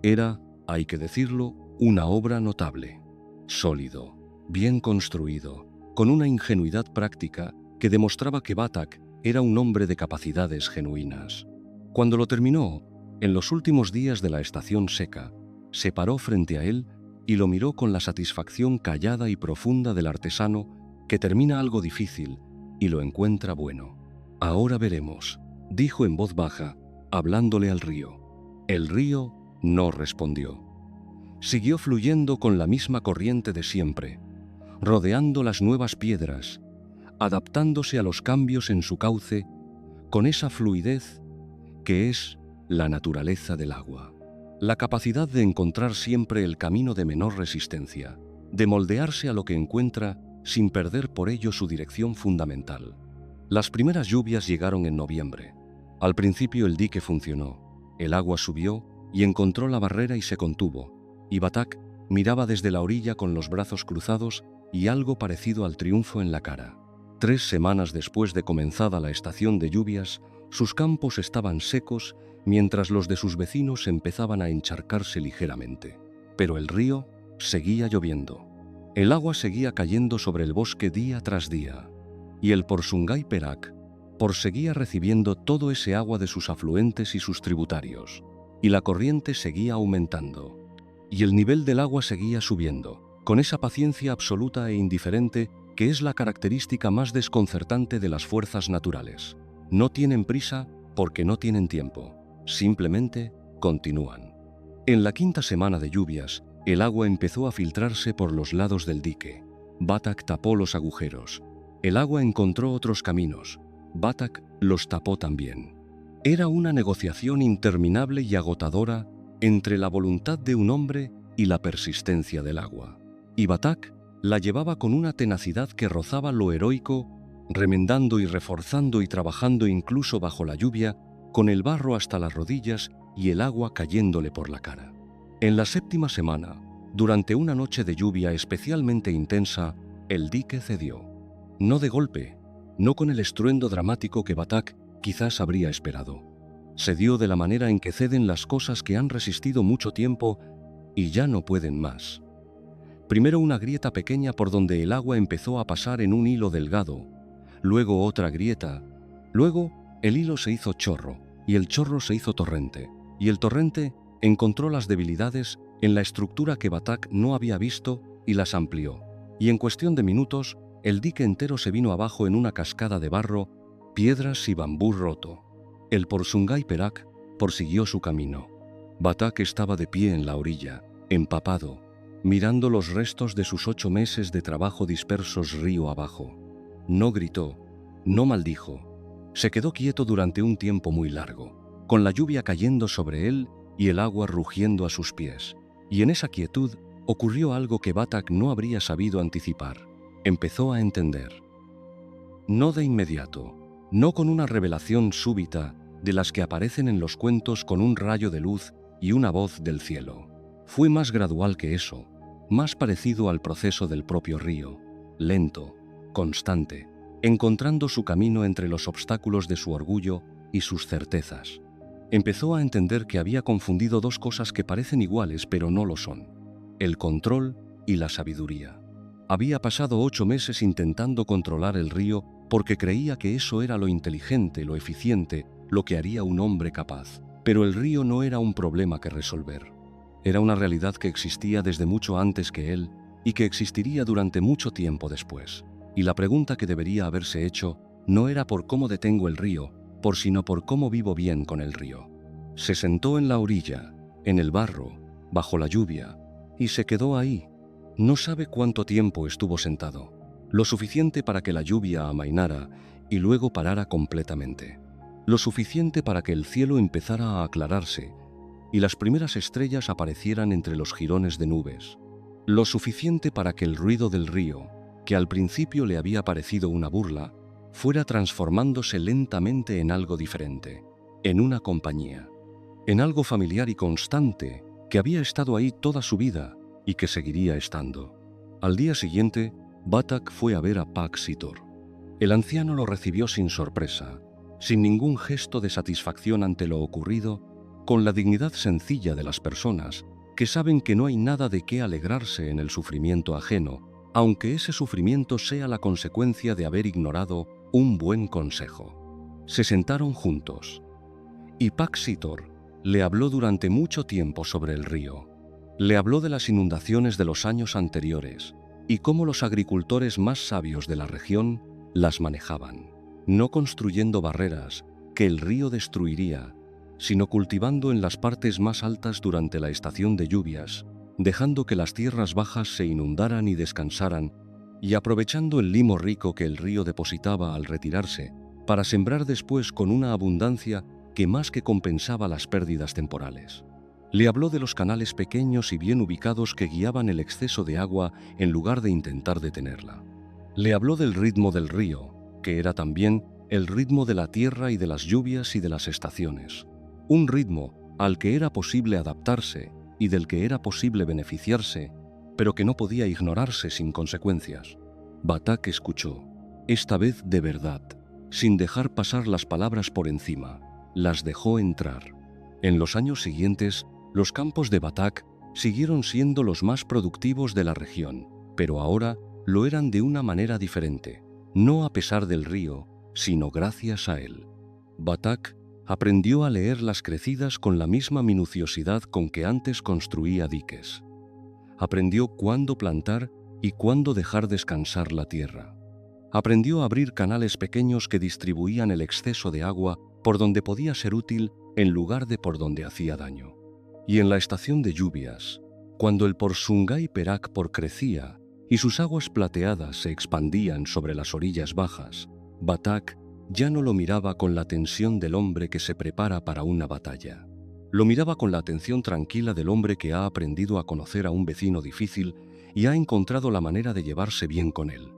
Era, hay que decirlo, una obra notable, sólido, bien construido, con una ingenuidad práctica que demostraba que Batak era un hombre de capacidades genuinas. Cuando lo terminó, en los últimos días de la estación seca, se paró frente a él y lo miró con la satisfacción callada y profunda del artesano que termina algo difícil y lo encuentra bueno. «Ahora veremos», dijo en voz baja, hablándole al río. El río no respondió. Siguió fluyendo con la misma corriente de siempre, rodeando las nuevas piedras, adaptándose a los cambios en su cauce con esa fluidez que es la naturaleza del agua. La capacidad de encontrar siempre el camino de menor resistencia, de moldearse a lo que encuentra sin perder por ello su dirección fundamental. Las primeras lluvias llegaron en noviembre. Al principio el dique funcionó, el agua subió y encontró la barrera y se contuvo, y Batak miraba desde la orilla con los brazos cruzados y algo parecido al triunfo en la cara. 3 semanas después de comenzada la estación de lluvias, sus campos estaban secos mientras los de sus vecinos empezaban a encharcarse ligeramente. Pero el río seguía lloviendo. El agua seguía cayendo sobre el bosque día tras día, y el Porsungai Perak seguía recibiendo todo ese agua de sus afluentes y sus tributarios, y la corriente seguía aumentando, y el nivel del agua seguía subiendo, con esa paciencia absoluta e indiferente que es la característica más desconcertante de las fuerzas naturales. No tienen prisa porque no tienen tiempo, simplemente continúan. En la 5ª semana de lluvias, el agua empezó a filtrarse por los lados del dique. Batak tapó los agujeros. El agua encontró otros caminos. Batak los tapó también. Era una negociación interminable y agotadora entre la voluntad de un hombre y la persistencia del agua. Y Batak la llevaba con una tenacidad que rozaba lo heroico, remendando y reforzando y trabajando incluso bajo la lluvia, con el barro hasta las rodillas y el agua cayéndole por la cara. En la 7ª semana, durante una noche de lluvia especialmente intensa, el dique cedió. No de golpe, no con el estruendo dramático que Batak quizás habría esperado. Cedió de la manera en que ceden las cosas que han resistido mucho tiempo y ya no pueden más. Primero una grieta pequeña por donde el agua empezó a pasar en un hilo delgado, luego otra grieta, luego el hilo se hizo chorro y el chorro se hizo torrente, y el torrente encontró las debilidades en la estructura que Batak no había visto y las amplió, y en cuestión de minutos el dique entero se vino abajo en una cascada de barro, piedras y bambú roto. El Porsungai Perak prosiguió su camino. Batak estaba de pie en la orilla, empapado, mirando los restos de sus 8 meses de trabajo dispersos río abajo. No gritó, No maldijo. Se quedó quieto durante un tiempo muy largo, con la lluvia cayendo sobre él y el agua rugiendo a sus pies. Y en esa quietud ocurrió algo que Batak no habría sabido anticipar. Empezó a entender. No de inmediato, no con una revelación súbita de las que aparecen en los cuentos con un rayo de luz y una voz del cielo. Fue más gradual que eso, más parecido al proceso del propio río, lento, constante, encontrando su camino entre los obstáculos de su orgullo y sus certezas. Empezó a entender que había confundido dos cosas que parecen iguales pero no lo son: el control y la sabiduría. Había pasado 8 meses intentando controlar el río porque creía que eso era lo inteligente, lo eficiente, lo que haría un hombre capaz. Pero el río no era un problema que resolver. Era una realidad que existía desde mucho antes que él y que existiría durante mucho tiempo después. Y la pregunta que debería haberse hecho no era por cómo detengo el río, sino por cómo vivo bien con el río. Se sentó en la orilla, en el barro, bajo la lluvia, y se quedó ahí. No sabe cuánto tiempo estuvo sentado, lo suficiente para que la lluvia amainara y luego parara completamente. Lo suficiente para que el cielo empezara a aclararse y las primeras estrellas aparecieran entre los jirones de nubes. Lo suficiente para que el ruido del río, que al principio le había parecido una burla, fuera transformándose lentamente en algo diferente, en una compañía, en algo familiar y constante que había estado ahí toda su vida y que seguiría estando. Al día siguiente, Batak fue a ver a Pak-Sitor. El anciano lo recibió sin sorpresa, sin ningún gesto de satisfacción ante lo ocurrido, con la dignidad sencilla de las personas que saben que no hay nada de qué alegrarse en el sufrimiento ajeno, aunque ese sufrimiento sea la consecuencia de haber ignorado un buen consejo. Se sentaron juntos, y Pak-Sitor le habló durante mucho tiempo sobre el río. Le habló de las inundaciones de los años anteriores y cómo los agricultores más sabios de la región las manejaban, no construyendo barreras que el río destruiría, sino cultivando en las partes más altas durante la estación de lluvias, dejando que las tierras bajas se inundaran y descansaran, y aprovechando el limo rico que el río depositaba al retirarse, para sembrar después con una abundancia que más que compensaba las pérdidas temporales. Le habló de los canales pequeños y bien ubicados que guiaban el exceso de agua en lugar de intentar detenerla. Le habló del ritmo del río, que era también el ritmo de la tierra y de las lluvias y de las estaciones. Un ritmo al que era posible adaptarse y del que era posible beneficiarse, pero que no podía ignorarse sin consecuencias. Batak escuchó, esta vez de verdad, sin dejar pasar las palabras por encima, las dejó entrar. En los años siguientes, los campos de Batak siguieron siendo los más productivos de la región, pero ahora lo eran de una manera diferente, no a pesar del río, sino gracias a él. Batak aprendió a leer las crecidas con la misma minuciosidad con que antes construía diques. Aprendió cuándo plantar y cuándo dejar descansar la tierra. Aprendió a abrir canales pequeños que distribuían el exceso de agua por donde podía ser útil en lugar de por donde hacía daño. Y en la estación de lluvias, cuando el Porsungay Perakpor crecía y sus aguas plateadas se expandían sobre las orillas bajas, Batak ya no lo miraba con la tensión del hombre que se prepara para una batalla. Lo miraba con la atención tranquila del hombre que ha aprendido a conocer a un vecino difícil y ha encontrado la manera de llevarse bien con él.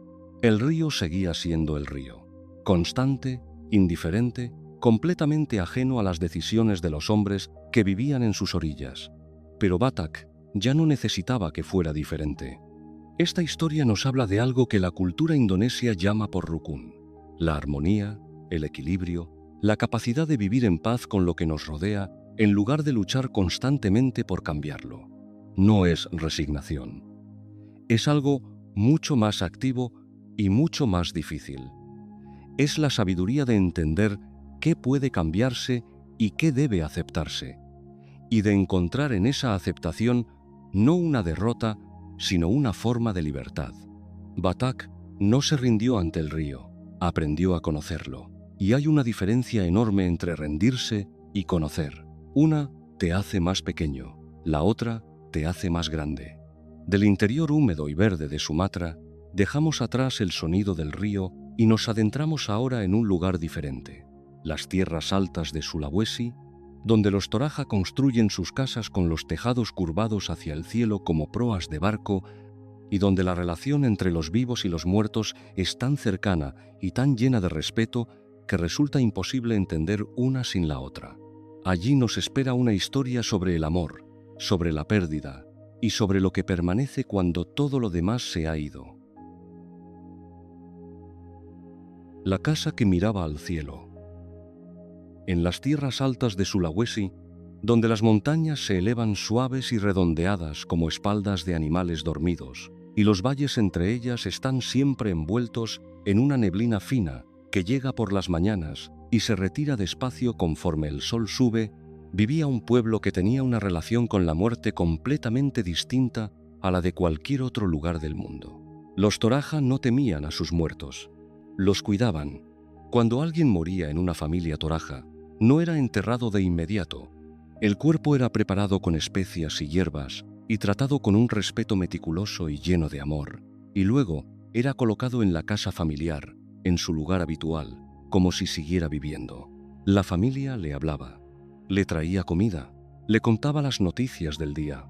El río seguía siendo el río, constante, indiferente, completamente ajeno a las decisiones de los hombres que vivían en sus orillas. Pero Batak ya no necesitaba que fuera diferente. Esta historia nos habla de algo que la cultura indonesia llama por rukun: la armonía, el equilibrio, la capacidad de vivir en paz con lo que nos rodea en lugar de luchar constantemente por cambiarlo. No es resignación. Es algo mucho más activo y mucho más difícil. Es la sabiduría de entender qué puede cambiarse y qué debe aceptarse, y de encontrar en esa aceptación no una derrota, sino una forma de libertad. Batak no se rindió ante el río, aprendió a conocerlo, y hay una diferencia enorme entre rendirse y conocer. Una te hace más pequeño, la otra te hace más grande. Del interior húmedo y verde de Sumatra, dejamos atrás el sonido del río y nos adentramos ahora en un lugar diferente, las tierras altas de Sulawesi, donde los Toraja construyen sus casas con los tejados curvados hacia el cielo como proas de barco y donde la relación entre los vivos y los muertos es tan cercana y tan llena de respeto que resulta imposible entender una sin la otra. Allí nos espera una historia sobre el amor, sobre la pérdida y sobre lo que permanece cuando todo lo demás se ha ido. La casa que miraba al cielo. En las tierras altas de Sulawesi, donde las montañas se elevan suaves y redondeadas como espaldas de animales dormidos, y los valles entre ellas están siempre envueltos en una neblina fina que llega por las mañanas y se retira despacio conforme el sol sube, vivía un pueblo que tenía una relación con la muerte completamente distinta a la de cualquier otro lugar del mundo. Los Toraja no temían a sus muertos, los cuidaban. Cuando alguien moría en una familia Toraja, no era enterrado de inmediato. El cuerpo era preparado con especias y hierbas y tratado con un respeto meticuloso y lleno de amor, y luego era colocado en la casa familiar, en su lugar habitual, como si siguiera viviendo. La familia le hablaba, le traía comida, le contaba las noticias del día.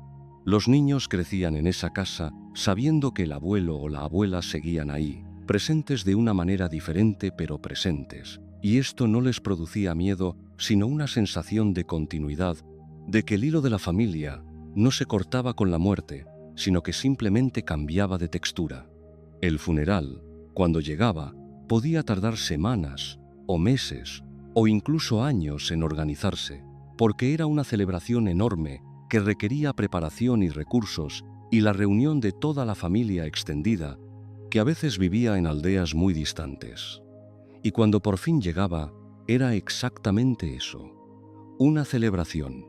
Los niños crecían en esa casa sabiendo que el abuelo o la abuela seguían ahí, presentes de una manera diferente pero presentes, y esto no les producía miedo, sino una sensación de continuidad, de que el hilo de la familia no se cortaba con la muerte, sino que simplemente cambiaba de textura. El funeral, cuando llegaba, podía tardar semanas, o meses, o incluso años en organizarse, porque era una celebración enorme que requería preparación y recursos y la reunión de toda la familia extendida, que a veces vivía en aldeas muy distantes. Y cuando por fin llegaba, era exactamente eso, una celebración,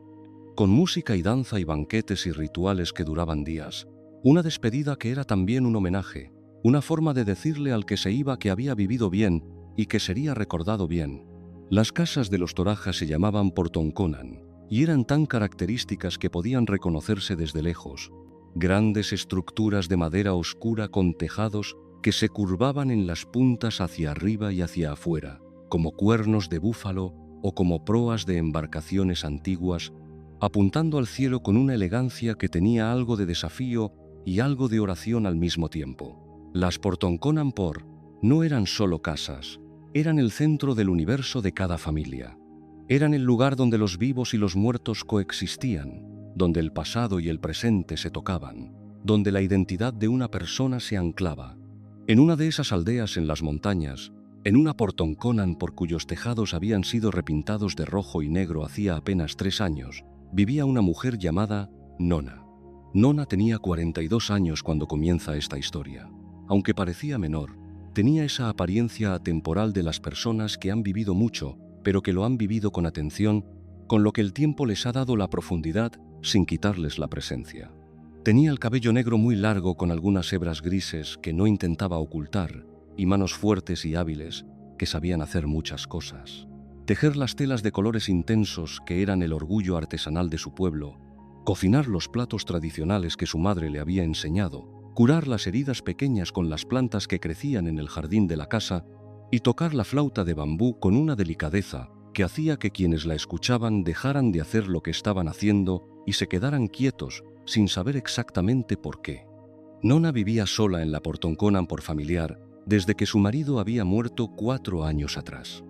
con música y danza y banquetes y rituales que duraban días, una despedida que era también un homenaje, una forma de decirle al que se iba que había vivido bien y que sería recordado bien. Las casas de los Toraja se llamaban Portonconan y eran tan características que podían reconocerse desde lejos. Grandes estructuras de madera oscura con tejados que se curvaban en las puntas hacia arriba y hacia afuera, como cuernos de búfalo o como proas de embarcaciones antiguas, apuntando al cielo con una elegancia que tenía algo de desafío y algo de oración al mismo tiempo. Las Portonconan no eran solo casas, eran el centro del universo de cada familia. Eran el lugar donde los vivos y los muertos coexistían, donde el pasado y el presente se tocaban, donde la identidad de una persona se anclaba. En una de esas aldeas en las montañas, en una Portonconan por cuyos tejados habían sido repintados de rojo y negro hacía apenas 3 años, vivía una mujer llamada Nona. Nona tenía 42 años cuando comienza esta historia. Aunque parecía menor, tenía esa apariencia atemporal de las personas que han vivido mucho, pero que lo han vivido con atención, con lo que el tiempo les ha dado la profundidad sin quitarles la presencia. Tenía el cabello negro muy largo con algunas hebras grises que no intentaba ocultar y manos fuertes y hábiles que sabían hacer muchas cosas. Tejer las telas de colores intensos que eran el orgullo artesanal de su pueblo, cocinar los platos tradicionales que su madre le había enseñado, curar las heridas pequeñas con las plantas que crecían en el jardín de la casa y tocar la flauta de bambú con una delicadeza que hacía que quienes la escuchaban dejaran de hacer lo que estaban haciendo y se quedaran quietos sin saber exactamente por qué. Nona vivía sola en la Portonconan por familiar desde que su marido había muerto 4 años atrás.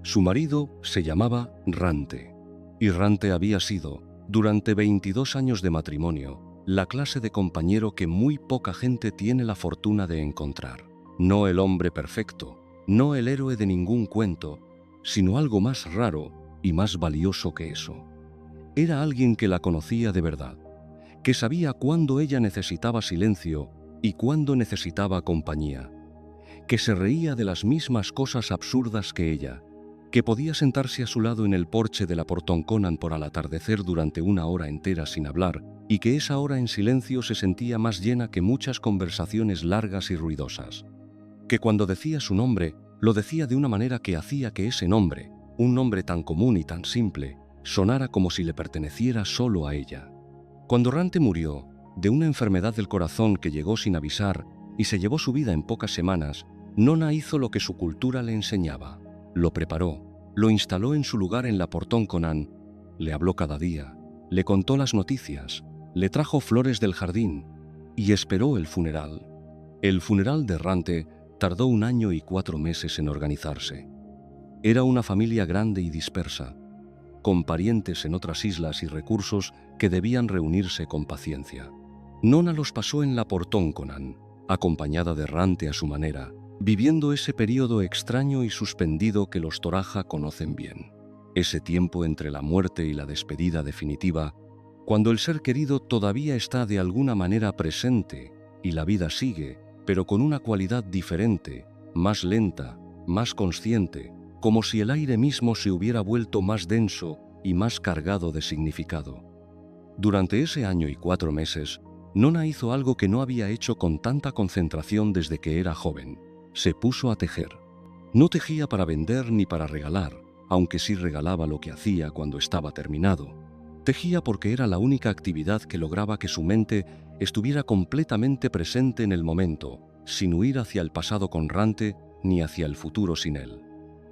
Su marido se llamaba Rante, y Rante había sido, durante 22 años de matrimonio, la clase de compañero que muy poca gente tiene la fortuna de encontrar. No el hombre perfecto, no el héroe de ningún cuento, sino algo más raro y más valioso que eso. Era alguien que la conocía de verdad, que sabía cuándo ella necesitaba silencio y cuándo necesitaba compañía, que se reía de las mismas cosas absurdas que ella, que podía sentarse a su lado en el porche de la Portonconan por al atardecer durante 1 hora entera sin hablar, y que esa hora en silencio se sentía más llena que muchas conversaciones largas y ruidosas. Que cuando decía su nombre, lo decía de una manera que hacía que ese nombre, un nombre tan común y tan simple, sonara como si le perteneciera solo a ella. Cuando Rante murió, de una enfermedad del corazón que llegó sin avisar y se llevó su vida en pocas semanas, Nona hizo lo que su cultura le enseñaba. Lo preparó, lo instaló en su lugar en la Portón Conan, le habló cada día, le contó las noticias, le trajo flores del jardín y esperó el funeral. El funeral de Rante tardó 1 año y 4 meses en organizarse. Era una familia grande y dispersa, con parientes en otras islas y recursos que debían reunirse con paciencia. Nona los pasó en la Portón Conan, acompañada de Rante a su manera, viviendo ese período extraño y suspendido que los Toraja conocen bien. Ese tiempo entre la muerte y la despedida definitiva, cuando el ser querido todavía está de alguna manera presente y la vida sigue, pero con una cualidad diferente, más lenta, más consciente, como si el aire mismo se hubiera vuelto más denso y más cargado de significado. Durante ese 1 año y 4 meses, Nona hizo algo que no había hecho con tanta concentración desde que era joven. Se puso a tejer. No tejía para vender ni para regalar, aunque sí regalaba lo que hacía cuando estaba terminado. Tejía porque era la única actividad que lograba que su mente estuviera completamente presente en el momento, sin huir hacia el pasado con Rante ni hacia el futuro sin él.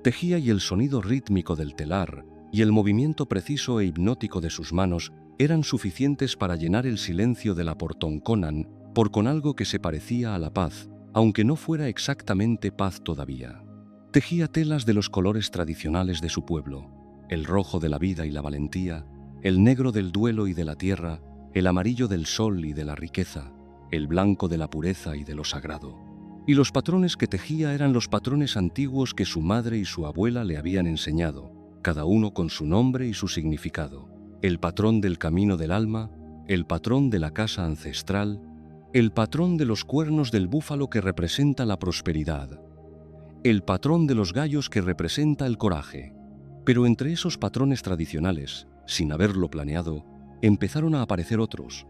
Tejía y el sonido rítmico del telar y el movimiento preciso e hipnótico de sus manos eran suficientes para llenar el silencio de la Portón Conan con algo que se parecía a la paz, aunque no fuera exactamente paz todavía. Tejía telas de los colores tradicionales de su pueblo, el rojo de la vida y la valentía, el negro del duelo y de la tierra, el amarillo del sol y de la riqueza, el blanco de la pureza y de lo sagrado. Y los patrones que tejía eran los patrones antiguos que su madre y su abuela le habían enseñado, cada uno con su nombre y su significado. El patrón del camino del alma, el patrón de la casa ancestral, el patrón de los cuernos del búfalo que representa la prosperidad, el patrón de los gallos que representa el coraje. Pero entre esos patrones tradicionales, sin haberlo planeado, empezaron a aparecer otros,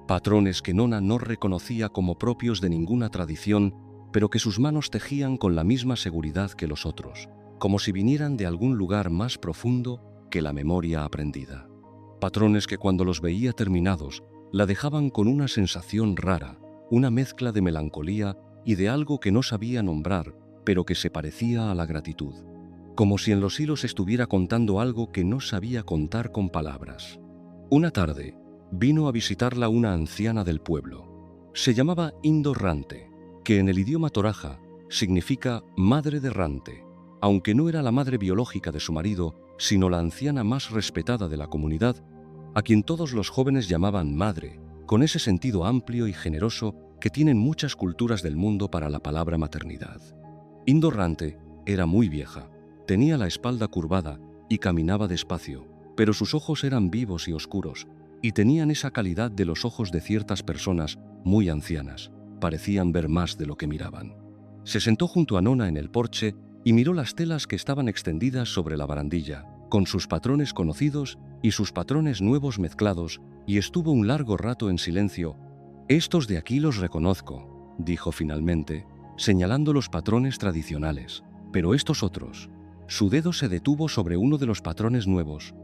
patrones que Nona no reconocía como propios de ninguna tradición, pero que sus manos tejían con la misma seguridad que los otros, como si vinieran de algún lugar más profundo que la memoria aprendida. Patrones que cuando los veía terminados, la dejaban con una sensación rara, una mezcla de melancolía y de algo que no sabía nombrar, pero que se parecía a la gratitud. Como si en los hilos estuviera contando algo que no sabía contar con palabras. Una tarde, vino a visitarla una anciana del pueblo. Se llamaba Indo Rante, que en el idioma toraja significa madre de Rante, aunque no era la madre biológica de su marido, sino la anciana más respetada de la comunidad, a quien todos los jóvenes llamaban madre, con ese sentido amplio y generoso que tienen muchas culturas del mundo para la palabra maternidad. Indo Rante era muy vieja, tenía la espalda curvada y caminaba despacio, pero sus ojos eran vivos y oscuros, y tenían esa calidad de los ojos de ciertas personas muy ancianas. Parecían ver más de lo que miraban. Se sentó junto a Nona en el porche y miró las telas que estaban extendidas sobre la barandilla, con sus patrones conocidos y sus patrones nuevos mezclados, y estuvo un largo rato en silencio. «Estos de aquí los reconozco», dijo finalmente, señalando los patrones tradicionales. «Pero estos otros». Su dedo se detuvo sobre uno de los patrones nuevos,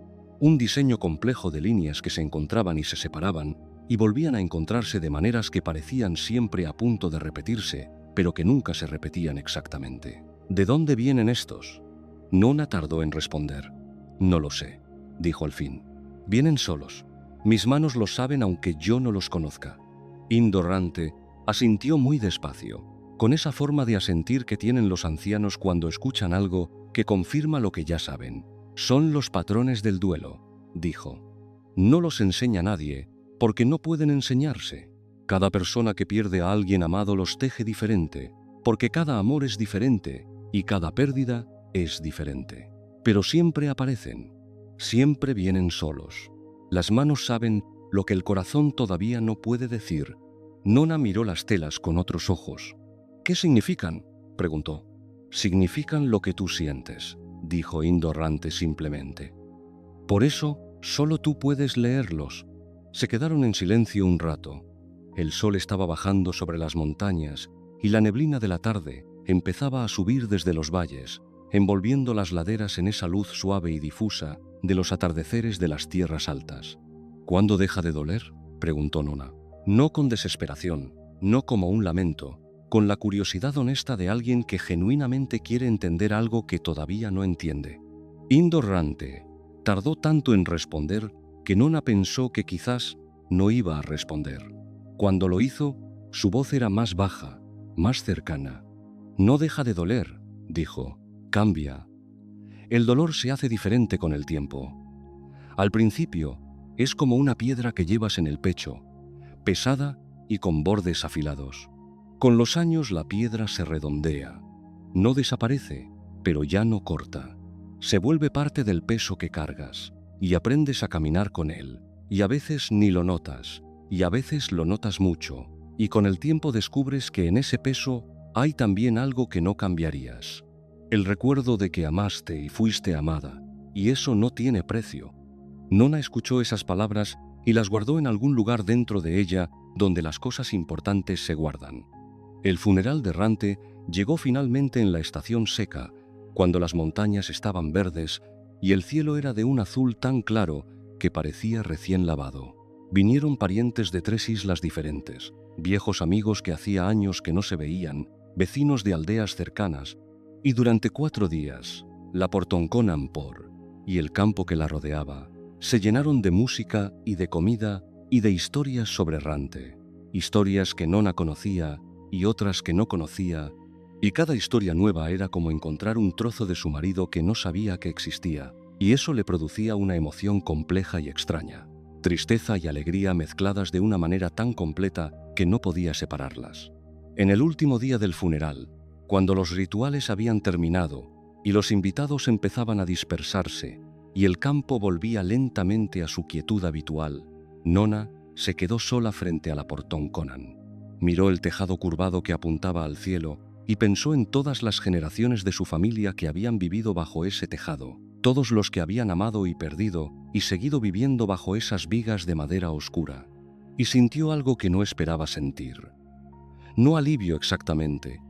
un diseño complejo de líneas que se encontraban y se separaban, y volvían a encontrarse de maneras que parecían siempre a punto de repetirse, pero que nunca se repetían exactamente. «¿De dónde vienen estos?». Nona tardó en responder. «No lo sé», dijo al fin. «Vienen solos. Mis manos los saben aunque yo no los conozca». Indo Rante asintió muy despacio, con esa forma de asentir que tienen los ancianos cuando escuchan algo que confirma lo que ya saben. «Son los patrones del duelo», dijo. «No los enseña nadie, porque no pueden enseñarse. Cada persona que pierde a alguien amado los teje diferente, porque cada amor es diferente y cada pérdida es diferente. Pero siempre aparecen, siempre vienen solos. Las manos saben lo que el corazón todavía no puede decir». Nona miró las telas con otros ojos. «¿Qué significan?», preguntó. «Significan lo que tú sientes», dijo Indo Rante simplemente. «Por eso, solo tú puedes leerlos». Se quedaron en silencio un rato. El sol estaba bajando sobre las montañas y la neblina de la tarde empezaba a subir desde los valles, envolviendo las laderas en esa luz suave y difusa de los atardeceres de las tierras altas. «¿Cuándo deja de doler?», preguntó Nona. No con desesperación, no como un lamento, con la curiosidad honesta de alguien que genuinamente quiere entender algo que todavía no entiende. Indorrante tardó tanto en responder que Nona pensó que quizás no iba a responder. Cuando lo hizo, su voz era más baja, más cercana. «No deja de doler», dijo. «Cambia. El dolor se hace diferente con el tiempo. Al principio, es como una piedra que llevas en el pecho, pesada y con bordes afilados. Con los años la piedra se redondea. No desaparece, pero ya no corta. Se vuelve parte del peso que cargas y aprendes a caminar con él. Y a veces ni lo notas, y a veces lo notas mucho. Y con el tiempo descubres que en ese peso hay también algo que no cambiarías. El recuerdo de que amaste y fuiste amada, y eso no tiene precio». Nona escuchó esas palabras y las guardó en algún lugar dentro de ella donde las cosas importantes se guardan. El funeral de Rante llegó finalmente en la estación seca, cuando las montañas estaban verdes y el cielo era de un azul tan claro que parecía recién lavado. Vinieron parientes de 3 islas diferentes, viejos amigos que hacía años que no se veían, vecinos de aldeas cercanas, y durante 4 días, la Portonconan-Por y el campo que la rodeaba se llenaron de música y de comida y de historias sobre Rante, historias que Nona conocía y otras que no conocía, y cada historia nueva era como encontrar un trozo de su marido que no sabía que existía, y eso le producía una emoción compleja y extraña, tristeza y alegría mezcladas de una manera tan completa que no podía separarlas. En el último día del funeral, cuando los rituales habían terminado y los invitados empezaban a dispersarse, y el campo volvía lentamente a su quietud habitual, Nona se quedó sola frente a la Portonconan. Miró el tejado curvado que apuntaba al cielo y pensó en todas las generaciones de su familia que habían vivido bajo ese tejado, todos los que habían amado y perdido y seguido viviendo bajo esas vigas de madera oscura. Y sintió algo que no esperaba sentir. No alivio exactamente,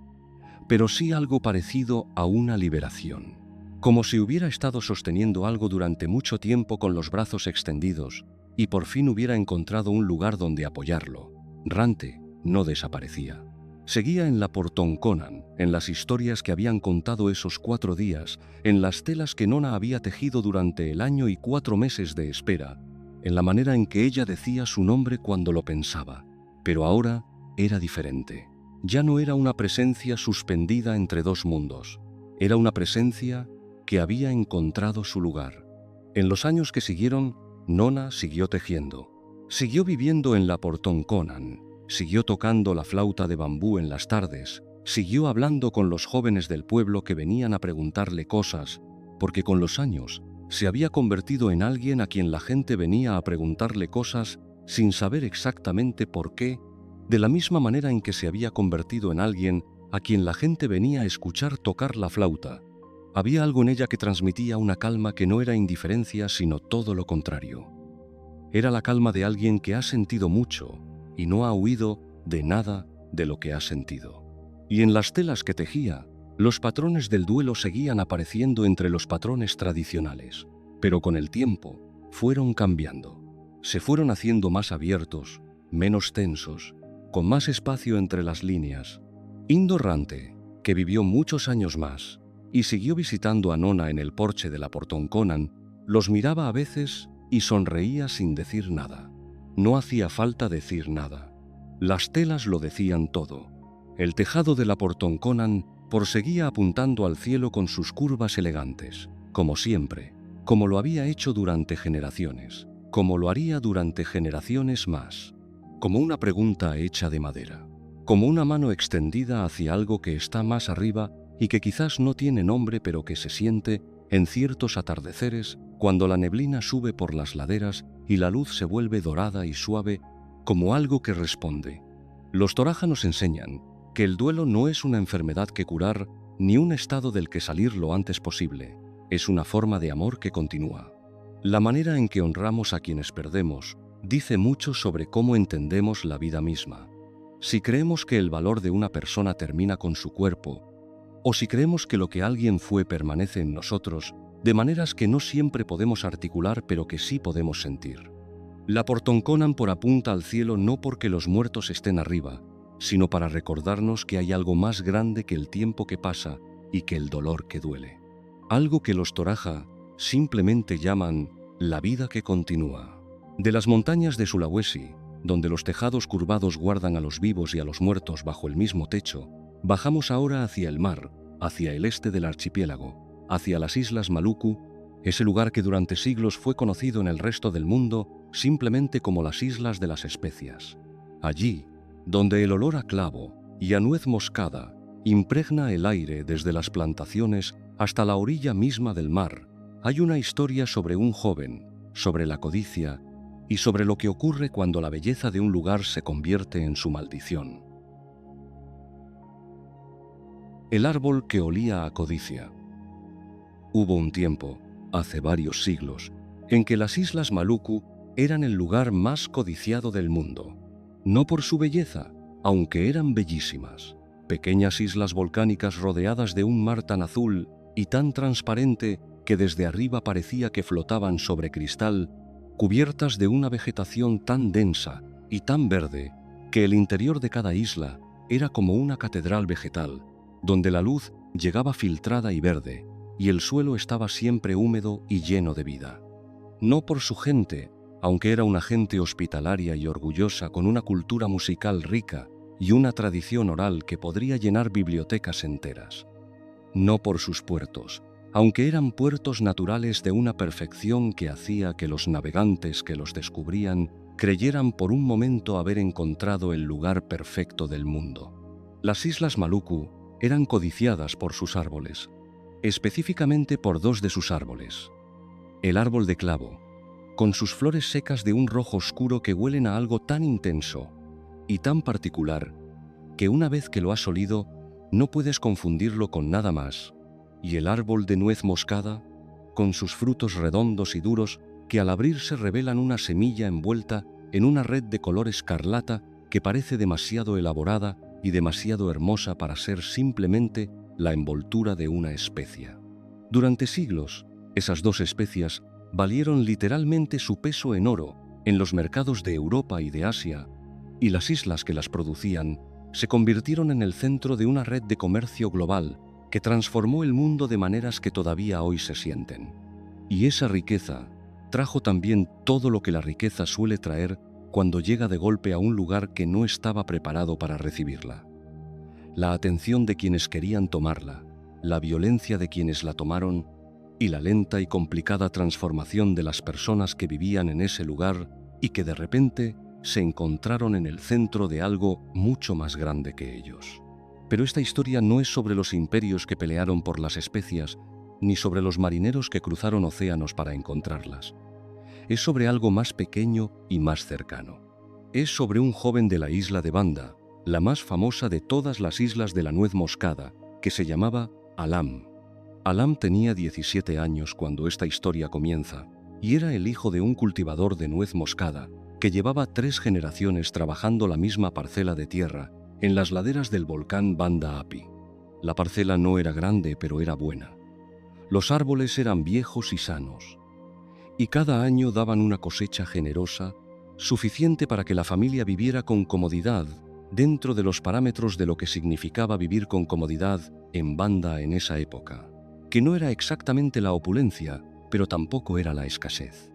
pero sí algo parecido a una liberación. Como si hubiera estado sosteniendo algo durante mucho tiempo con los brazos extendidos y por fin hubiera encontrado un lugar donde apoyarlo. Rante no desaparecía. Seguía en la Portonconan, en las historias que habían contado esos 4 días, en las telas que Nona había tejido durante el año y 4 meses de espera, en la manera en que ella decía su nombre cuando lo pensaba. Pero ahora era diferente. Ya no era una presencia suspendida entre 2 mundos. Era una presencia que había encontrado su lugar. En los años que siguieron, Nona siguió tejiendo. Siguió viviendo en la Portonconan, siguió tocando la flauta de bambú en las tardes, siguió hablando con los jóvenes del pueblo que venían a preguntarle cosas, porque con los años se había convertido en alguien a quien la gente venía a preguntarle cosas sin saber exactamente por qué, de la misma manera en que se había convertido en alguien a quien la gente venía a escuchar tocar la flauta. Había algo en ella que transmitía una calma que no era indiferencia, sino todo lo contrario. Era la calma de alguien que ha sentido mucho y no ha huido de nada de lo que ha sentido. Y en las telas que tejía, los patrones del duelo seguían apareciendo entre los patrones tradicionales, pero con el tiempo fueron cambiando. Se fueron haciendo más abiertos, menos tensos, con más espacio entre las líneas. Indorrante, que vivió muchos años más, y siguió visitando a Nona en el porche de la Portonconan, los miraba a veces y sonreía sin decir nada. No hacía falta decir nada. Las telas lo decían todo. El tejado de la Portonconan proseguía apuntando al cielo con sus curvas elegantes, como siempre, como lo había hecho durante generaciones, como lo haría durante generaciones más, como una pregunta hecha de madera, como una mano extendida hacia algo que está más arriba y que quizás no tiene nombre pero que se siente en ciertos atardeceres cuando la neblina sube por las laderas y la luz se vuelve dorada y suave como algo que responde. Los Toraja nos enseñan que el duelo no es una enfermedad que curar ni un estado del que salir lo antes posible, es una forma de amor que continúa. La manera en que honramos a quienes perdemos dice mucho sobre cómo entendemos la vida misma. Si creemos que el valor de una persona termina con su cuerpo, o si creemos que lo que alguien fue permanece en nosotros, de maneras que no siempre podemos articular pero que sí podemos sentir. La Portonconan por apunta al cielo no porque los muertos estén arriba, sino para recordarnos que hay algo más grande que el tiempo que pasa y que el dolor que duele. Algo que los Toraja simplemente llaman la vida que continúa. De las montañas de Sulawesi, donde los tejados curvados guardan a los vivos y a los muertos bajo el mismo techo, bajamos ahora hacia el mar, hacia el este del archipiélago, hacia las Islas Maluku, ese lugar que durante siglos fue conocido en el resto del mundo simplemente como las Islas de las Especias. Allí, donde el olor a clavo y a nuez moscada impregna el aire desde las plantaciones hasta la orilla misma del mar, hay una historia sobre un joven, sobre la codicia y sobre lo que ocurre cuando la belleza de un lugar se convierte en su maldición. El árbol que olía a codicia. Hubo un tiempo, hace varios siglos, en que las Islas Maluku eran el lugar más codiciado del mundo. No por su belleza, aunque eran bellísimas. Pequeñas islas volcánicas rodeadas de un mar tan azul y tan transparente que desde arriba parecía que flotaban sobre cristal, cubiertas de una vegetación tan densa y tan verde que el interior de cada isla era como una catedral vegetal, donde la luz llegaba filtrada y verde, y el suelo estaba siempre húmedo y lleno de vida. No por su gente, aunque era una gente hospitalaria y orgullosa con una cultura musical rica y una tradición oral que podría llenar bibliotecas enteras. No por sus puertos, aunque eran puertos naturales de una perfección que hacía que los navegantes que los descubrían creyeran por un momento haber encontrado el lugar perfecto del mundo. Las Islas Maluku eran codiciadas por sus árboles, específicamente por dos de sus árboles. El árbol de clavo, con sus flores secas de un rojo oscuro que huelen a algo tan intenso y tan particular que una vez que lo has olido no puedes confundirlo con nada más, y el árbol de nuez moscada, con sus frutos redondos y duros que al abrirse revelan una semilla envuelta en una red de color escarlata que parece demasiado elaborada y demasiado hermosa para ser simplemente la envoltura de una especia. Durante siglos, esas dos especias valieron literalmente su peso en oro en los mercados de Europa y de Asia, y las islas que las producían se convirtieron en el centro de una red de comercio global que transformó el mundo de maneras que todavía hoy se sienten. Y esa riqueza trajo también todo lo que la riqueza suele traer cuando llega de golpe a un lugar que no estaba preparado para recibirla. La atención de quienes querían tomarla, la violencia de quienes la tomaron y la lenta y complicada transformación de las personas que vivían en ese lugar y que de repente se encontraron en el centro de algo mucho más grande que ellos. Pero esta historia no es sobre los imperios que pelearon por las especias, ni sobre los marineros que cruzaron océanos para encontrarlas. Es sobre algo más pequeño y más cercano. Es sobre un joven de la isla de Banda, la más famosa de todas las islas de la nuez moscada, que se llamaba Alam. Alam tenía 17 años cuando esta historia comienza, y era el hijo de un cultivador de nuez moscada, que llevaba 3 generaciones trabajando la misma parcela de tierra en las laderas del volcán Banda Api. La parcela no era grande, pero era buena. Los árboles eran viejos y sanos, y cada año daban una cosecha generosa, suficiente para que la familia viviera con comodidad dentro de los parámetros de lo que significaba vivir con comodidad en Banda en esa época, que no era exactamente la opulencia, pero tampoco era la escasez.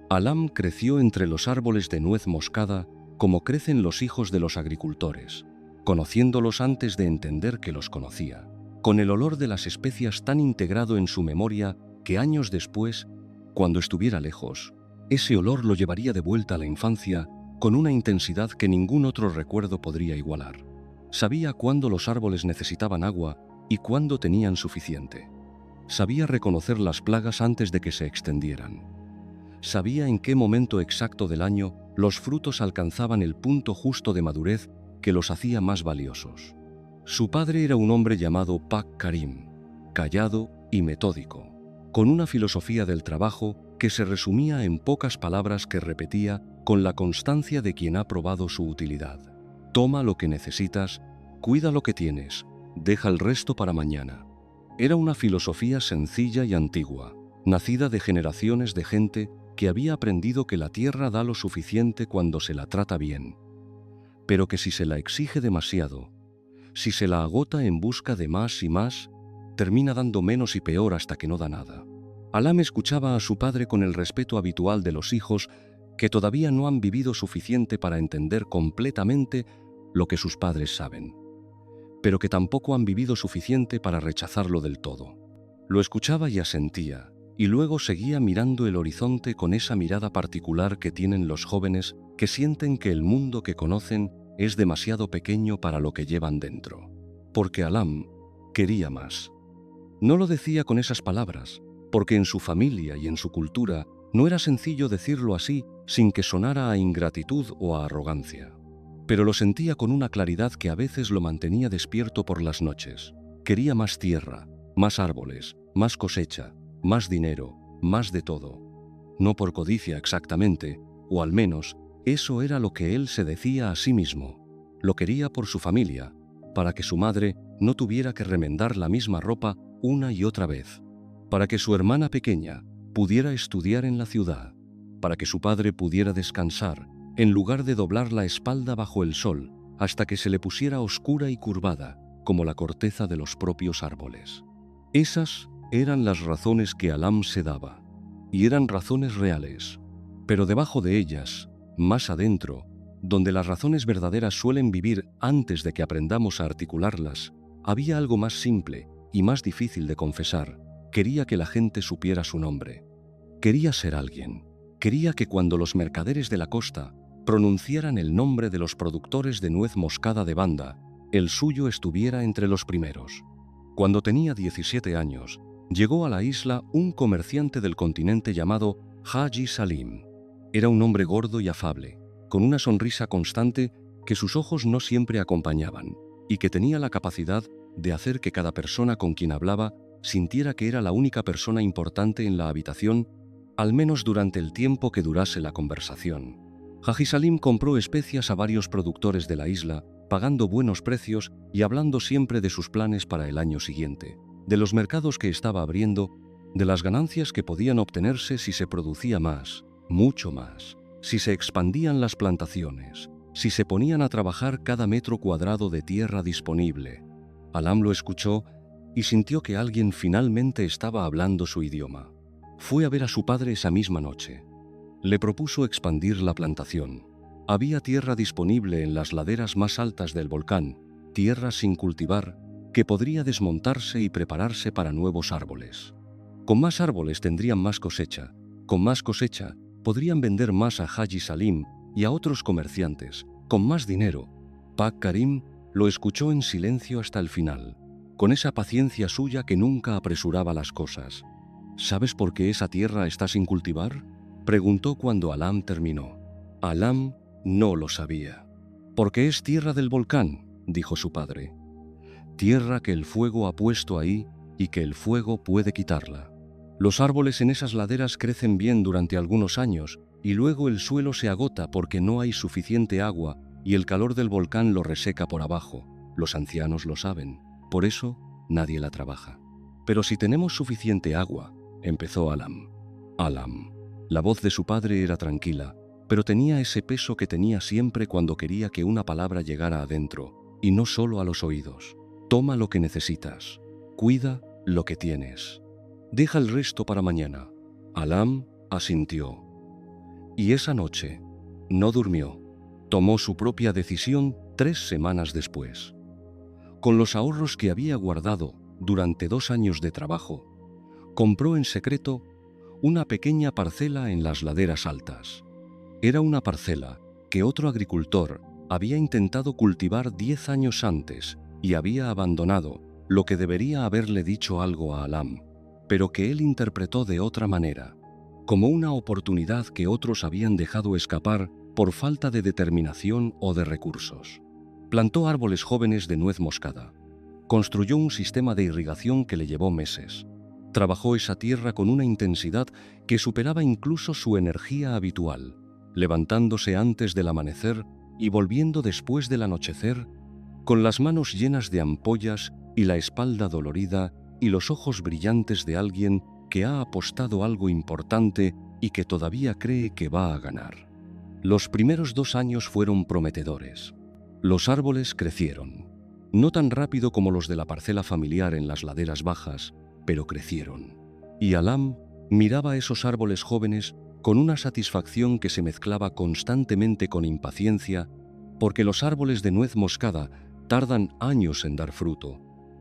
Alam creció entre los árboles de nuez moscada como crecen los hijos de los agricultores, conociéndolos antes de entender que los conocía, con el olor de las especias tan integrado en su memoria que años después, cuando estuviera lejos, ese olor lo llevaría de vuelta a la infancia con una intensidad que ningún otro recuerdo podría igualar. Sabía cuándo los árboles necesitaban agua y cuándo tenían suficiente. Sabía reconocer las plagas antes de que se extendieran. Sabía en qué momento exacto del año los frutos alcanzaban el punto justo de madurez que los hacía más valiosos. Su padre era un hombre llamado Pak Karim, callado y metódico, con una filosofía del trabajo que se resumía en pocas palabras que repetía con la constancia de quien ha probado su utilidad. Toma lo que necesitas, cuida lo que tienes, deja el resto para mañana. Era una filosofía sencilla y antigua, nacida de generaciones de gente que había aprendido que la tierra da lo suficiente cuando se la trata bien, pero que si se la exige demasiado, si se la agota en busca de más y más, termina dando menos y peor hasta que no da nada. Alam escuchaba a su padre con el respeto habitual de los hijos que todavía no han vivido suficiente para entender completamente lo que sus padres saben, pero que tampoco han vivido suficiente para rechazarlo del todo. Lo escuchaba y asentía, y luego seguía mirando el horizonte con esa mirada particular que tienen los jóvenes que sienten que el mundo que conocen es demasiado pequeño para lo que llevan dentro. Porque Alam quería más. No lo decía con esas palabras, porque en su familia y en su cultura no era sencillo decirlo así sin que sonara a ingratitud o a arrogancia. Pero lo sentía con una claridad que a veces lo mantenía despierto por las noches. Quería más tierra, más árboles, más cosecha, más dinero, más de todo. No por codicia exactamente, o al menos eso era lo que él se decía a sí mismo. Lo quería por su familia, para que su madre no tuviera que remendar la misma ropa una y otra vez, para que su hermana pequeña pudiera estudiar en la ciudad, para que su padre pudiera descansar, en lugar de doblar la espalda bajo el sol hasta que se le pusiera oscura y curvada, como la corteza de los propios árboles. Esas eran las razones que Alam se daba, y eran razones reales, pero debajo de ellas, más adentro, donde las razones verdaderas suelen vivir antes de que aprendamos a articularlas, había algo más simple y más difícil de confesar. Quería que la gente supiera su nombre. Quería ser alguien. Quería que cuando los mercaderes de la costa pronunciaran el nombre de los productores de nuez moscada de Banda, el suyo estuviera entre los primeros. Cuando tenía 17 años, llegó a la isla un comerciante del continente llamado Haji Salim. Era un hombre gordo y afable, con una sonrisa constante que sus ojos no siempre acompañaban, y que tenía la capacidad de hacer que cada persona con quien hablaba sintiera que era la única persona importante en la habitación, al menos durante el tiempo que durase la conversación. Haji Salim compró especias a varios productores de la isla, pagando buenos precios y hablando siempre de sus planes para el año siguiente, de los mercados que estaba abriendo, de las ganancias que podían obtenerse si se producía más, mucho más, si se expandían las plantaciones, si se ponían a trabajar cada metro cuadrado de tierra disponible. Alam lo escuchó y sintió que alguien finalmente estaba hablando su idioma. Fue a ver a su padre esa misma noche. Le propuso expandir la plantación. Había tierra disponible en las laderas más altas del volcán, tierra sin cultivar, que podría desmontarse y prepararse para nuevos árboles. Con más árboles tendrían más cosecha. Con más cosecha podrían vender más a Haji Salim y a otros comerciantes. Con más dinero. Pak Karim lo escuchó en silencio hasta el final, con esa paciencia suya que nunca apresuraba las cosas. ¿Sabes por qué esa tierra está sin cultivar?, preguntó cuando Alam terminó. Alam no lo sabía. Porque es tierra del volcán, dijo su padre. Tierra que el fuego ha puesto ahí y que el fuego puede quitarla. Los árboles en esas laderas crecen bien durante algunos años y luego el suelo se agota porque no hay suficiente agua y el calor del volcán lo reseca por abajo. Los ancianos lo saben. Por eso nadie la trabaja. Pero si tenemos suficiente agua, empezó Alam. Alam. La voz de su padre era tranquila, pero tenía ese peso que tenía siempre cuando quería que una palabra llegara adentro, y no solo a los oídos. Toma lo que necesitas. Cuida lo que tienes. Deja el resto para mañana. Alam asintió. Y esa noche no durmió. Tomó su propia decisión 3 semanas después. Con los ahorros que había guardado durante 2 años de trabajo, compró en secreto una pequeña parcela en las laderas altas. Era una parcela que otro agricultor había intentado cultivar 10 años antes y había abandonado, lo que debería haberle dicho algo a Alam, pero que él interpretó de otra manera, como una oportunidad que otros habían dejado escapar por falta de determinación o de recursos. Plantó árboles jóvenes de nuez moscada. Construyó un sistema de irrigación que le llevó meses. Trabajó esa tierra con una intensidad que superaba incluso su energía habitual, levantándose antes del amanecer y volviendo después del anochecer, con las manos llenas de ampollas y la espalda dolorida y los ojos brillantes de alguien que ha apostado algo importante y que todavía cree que va a ganar. Los primeros 2 años fueron prometedores. Los árboles crecieron. No tan rápido como los de la parcela familiar en las laderas bajas, pero crecieron. Y Alam miraba a esos árboles jóvenes con una satisfacción que se mezclaba constantemente con impaciencia, porque los árboles de nuez moscada tardan años en dar fruto,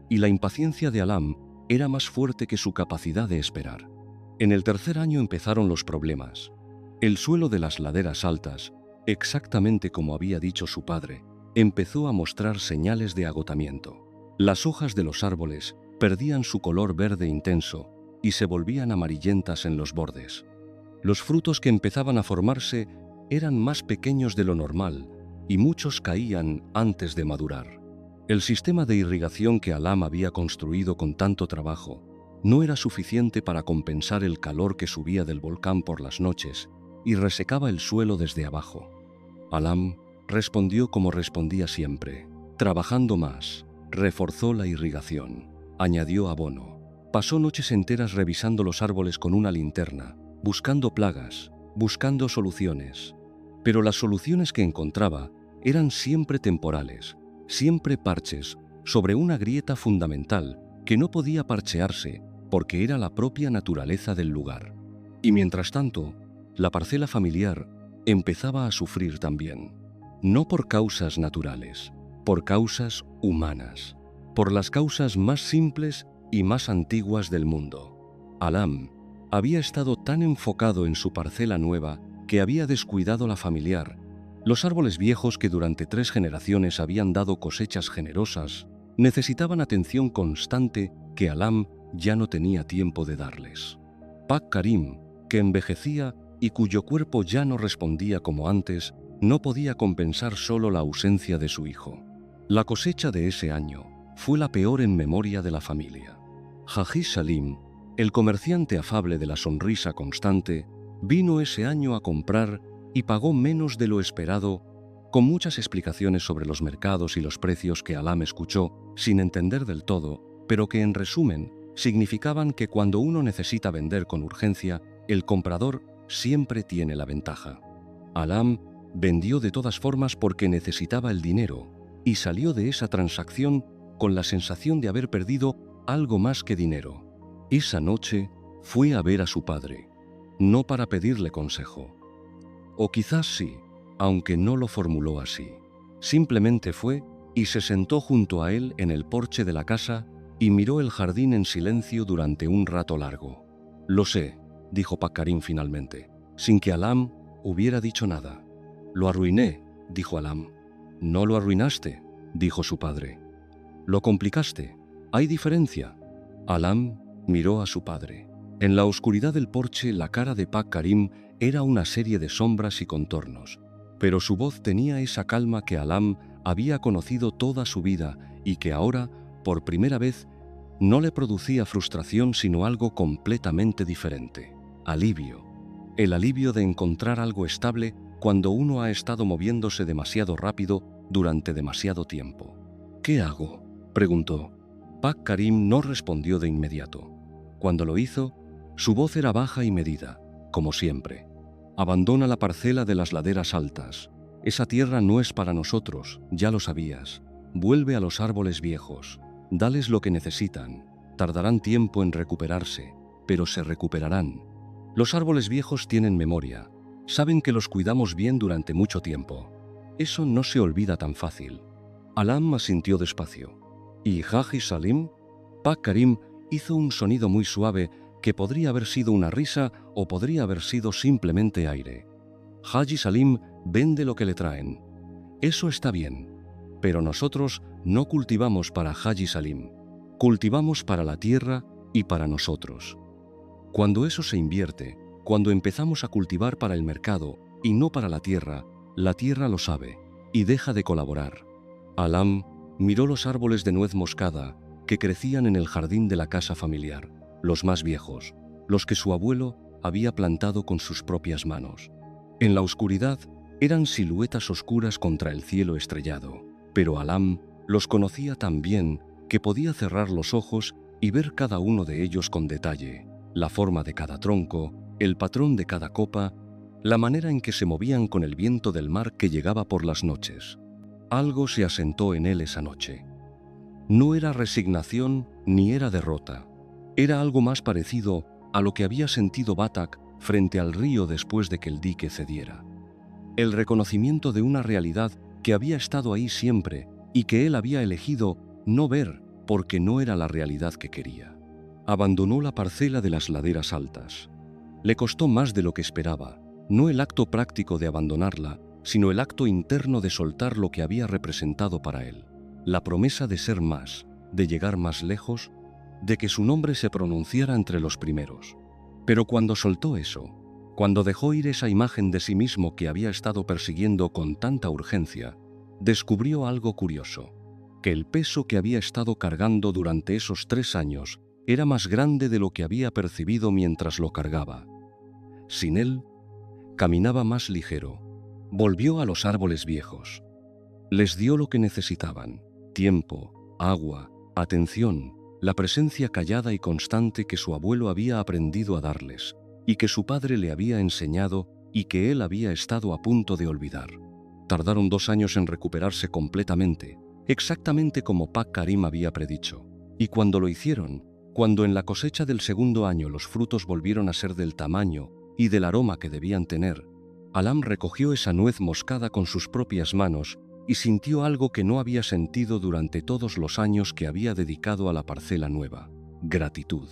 y la impaciencia de Alam era más fuerte que su capacidad de esperar. En el tercer año empezaron los problemas. El suelo de las laderas altas, exactamente como había dicho su padre, empezó a mostrar señales de agotamiento. Las hojas de los árboles perdían su color verde intenso y se volvían amarillentas en los bordes. Los frutos que empezaban a formarse eran más pequeños de lo normal y muchos caían antes de madurar. El sistema de irrigación que Alam había construido con tanto trabajo no era suficiente para compensar el calor que subía del volcán por las noches y resecaba el suelo desde abajo. Alam respondió como respondía siempre, trabajando más, reforzó la irrigación, añadió abono, pasó noches enteras revisando los árboles con una linterna, buscando plagas, buscando soluciones. Pero las soluciones que encontraba eran siempre temporales, siempre parches sobre una grieta fundamental que no podía parchearse porque era la propia naturaleza del lugar. Y mientras tanto, la parcela familiar empezaba a sufrir también, no por causas naturales, por causas humanas, por las causas más simples y más antiguas del mundo. Alam había estado tan enfocado en su parcela nueva que había descuidado la familiar. Los árboles viejos que durante 3 generaciones habían dado cosechas generosas necesitaban atención constante que Alam ya no tenía tiempo de darles. Pak Karim, que envejecía y cuyo cuerpo ya no respondía como antes, no podía compensar solo la ausencia de su hijo. La cosecha de ese año fue la peor en memoria de la familia. Haji Salim, el comerciante afable de la sonrisa constante, vino ese año a comprar y pagó menos de lo esperado, con muchas explicaciones sobre los mercados y los precios que Alam escuchó sin entender del todo, pero que en resumen significaban que cuando uno necesita vender con urgencia, el comprador siempre tiene la ventaja. Alam vendió de todas formas porque necesitaba el dinero y salió de esa transacción con la sensación de haber perdido algo más que dinero. Esa noche fue a ver a su padre, no para pedirle consejo. O quizás sí, aunque no lo formuló así. Simplemente fue y se sentó junto a él en el porche de la casa y miró el jardín en silencio durante un rato largo. «Lo sé», dijo Pak Karim finalmente, sin que Alam hubiera dicho nada. «Lo arruiné», dijo Alam. «No lo arruinaste», dijo su padre. «Lo complicaste. Hay diferencia». Alam miró a su padre. En la oscuridad del porche, la cara de Pak Karim era una serie de sombras y contornos, pero su voz tenía esa calma que Alam había conocido toda su vida y que ahora, por primera vez, no le producía frustración sino algo completamente diferente. Alivio. El alivio de encontrar algo estable cuando uno ha estado moviéndose demasiado rápido durante demasiado tiempo. «¿Qué hago?», preguntó. Pak Karim no respondió de inmediato. Cuando lo hizo, su voz era baja y medida, como siempre. «Abandona la parcela de las laderas altas. Esa tierra no es para nosotros, ya lo sabías. Vuelve a los árboles viejos. Dales lo que necesitan. Tardarán tiempo en recuperarse, pero se recuperarán. Los árboles viejos tienen memoria. Saben que los cuidamos bien durante mucho tiempo. Eso no se olvida tan fácil». Alam asintió despacio. «¿Y Haji Salim?». Pak Karim hizo un sonido muy suave que podría haber sido una risa o podría haber sido simplemente aire. «Haji Salim vende lo que le traen. Eso está bien. Pero nosotros no cultivamos para Haji Salim. Cultivamos para la tierra y para nosotros. Cuando eso se invierte, cuando empezamos a cultivar para el mercado y no para la tierra lo sabe y deja de colaborar». Alam miró los árboles de nuez moscada que crecían en el jardín de la casa familiar, los más viejos, los que su abuelo había plantado con sus propias manos. En la oscuridad eran siluetas oscuras contra el cielo estrellado, pero Alam los conocía tan bien que podía cerrar los ojos y ver cada uno de ellos con detalle, la forma de cada tronco, el patrón de cada copa, la manera en que se movían con el viento del mar que llegaba por las noches. Algo se asentó en él esa noche. No era resignación ni era derrota. Era algo más parecido a lo que había sentido Batak frente al río después de que el dique cediera. El reconocimiento de una realidad que había estado ahí siempre y que él había elegido no ver porque no era la realidad que quería. Abandonó la parcela de las laderas altas. Le costó más de lo que esperaba, no el acto práctico de abandonarla, sino el acto interno de soltar lo que había representado para él. La promesa de ser más, de llegar más lejos, de que su nombre se pronunciara entre los primeros. Pero cuando soltó eso, cuando dejó ir esa imagen de sí mismo que había estado persiguiendo con tanta urgencia, descubrió algo curioso, que el peso que había estado cargando durante esos 3 años era más grande de lo que había percibido mientras lo cargaba. Sin él, caminaba más ligero. Volvió a los árboles viejos. Les dio lo que necesitaban: tiempo, agua, atención, la presencia callada y constante que su abuelo había aprendido a darles, y que su padre le había enseñado y que él había estado a punto de olvidar. Tardaron 2 años en recuperarse completamente, exactamente como Pak Karim había predicho. Y cuando lo hicieron, cuando en la cosecha del segundo año los frutos volvieron a ser del tamaño y del aroma que debían tener, Alam recogió esa nuez moscada con sus propias manos y sintió algo que no había sentido durante todos los años que había dedicado a la parcela nueva: gratitud.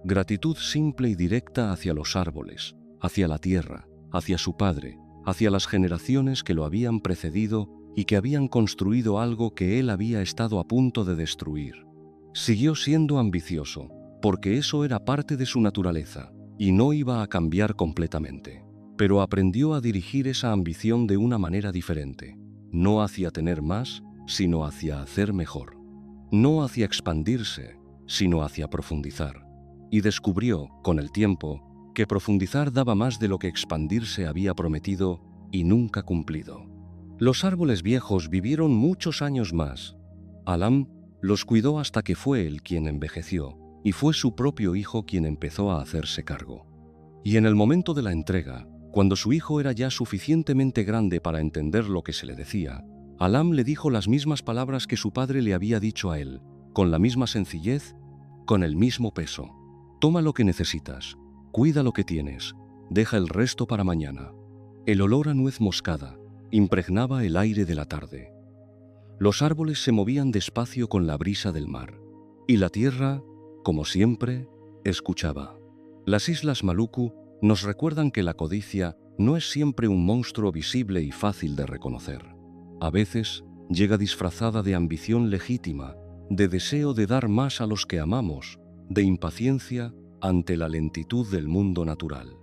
Gratitud simple y directa hacia los árboles, hacia la tierra, hacia su padre, hacia las generaciones que lo habían precedido y que habían construido algo que él había estado a punto de destruir. Siguió siendo ambicioso, porque eso era parte de su naturaleza, y no iba a cambiar completamente. Pero aprendió a dirigir esa ambición de una manera diferente, no hacia tener más, sino hacia hacer mejor. No hacia expandirse, sino hacia profundizar. Y descubrió, con el tiempo, que profundizar daba más de lo que expandirse había prometido y nunca cumplido. Los árboles viejos vivieron muchos años más. Alam los cuidó hasta que fue él quien envejeció, y fue su propio hijo quien empezó a hacerse cargo. Y en el momento de la entrega, cuando su hijo era ya suficientemente grande para entender lo que se le decía, Alam le dijo las mismas palabras que su padre le había dicho a él, con la misma sencillez, con el mismo peso. Toma lo que necesitas, cuida lo que tienes, deja el resto para mañana. El olor a nuez moscada impregnaba el aire de la tarde. Los árboles se movían despacio con la brisa del mar, y la tierra, como siempre, escuchaba. Las Islas Maluku nos recuerdan que la codicia no es siempre un monstruo visible y fácil de reconocer. A veces llega disfrazada de ambición legítima, de deseo de dar más a los que amamos, de impaciencia ante la lentitud del mundo natural.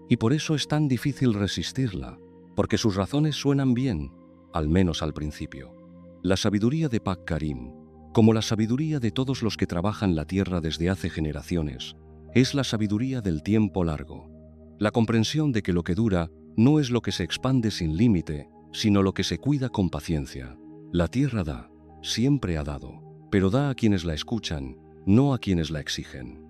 Y por eso es tan difícil resistirla, porque sus razones suenan bien, al menos al principio. La sabiduría de Pak Karim, como la sabiduría de todos los que trabajan la tierra desde hace generaciones, es la sabiduría del tiempo largo. La comprensión de que lo que dura no es lo que se expande sin límite, sino lo que se cuida con paciencia. La tierra da, siempre ha dado, pero da a quienes la escuchan, no a quienes la exigen.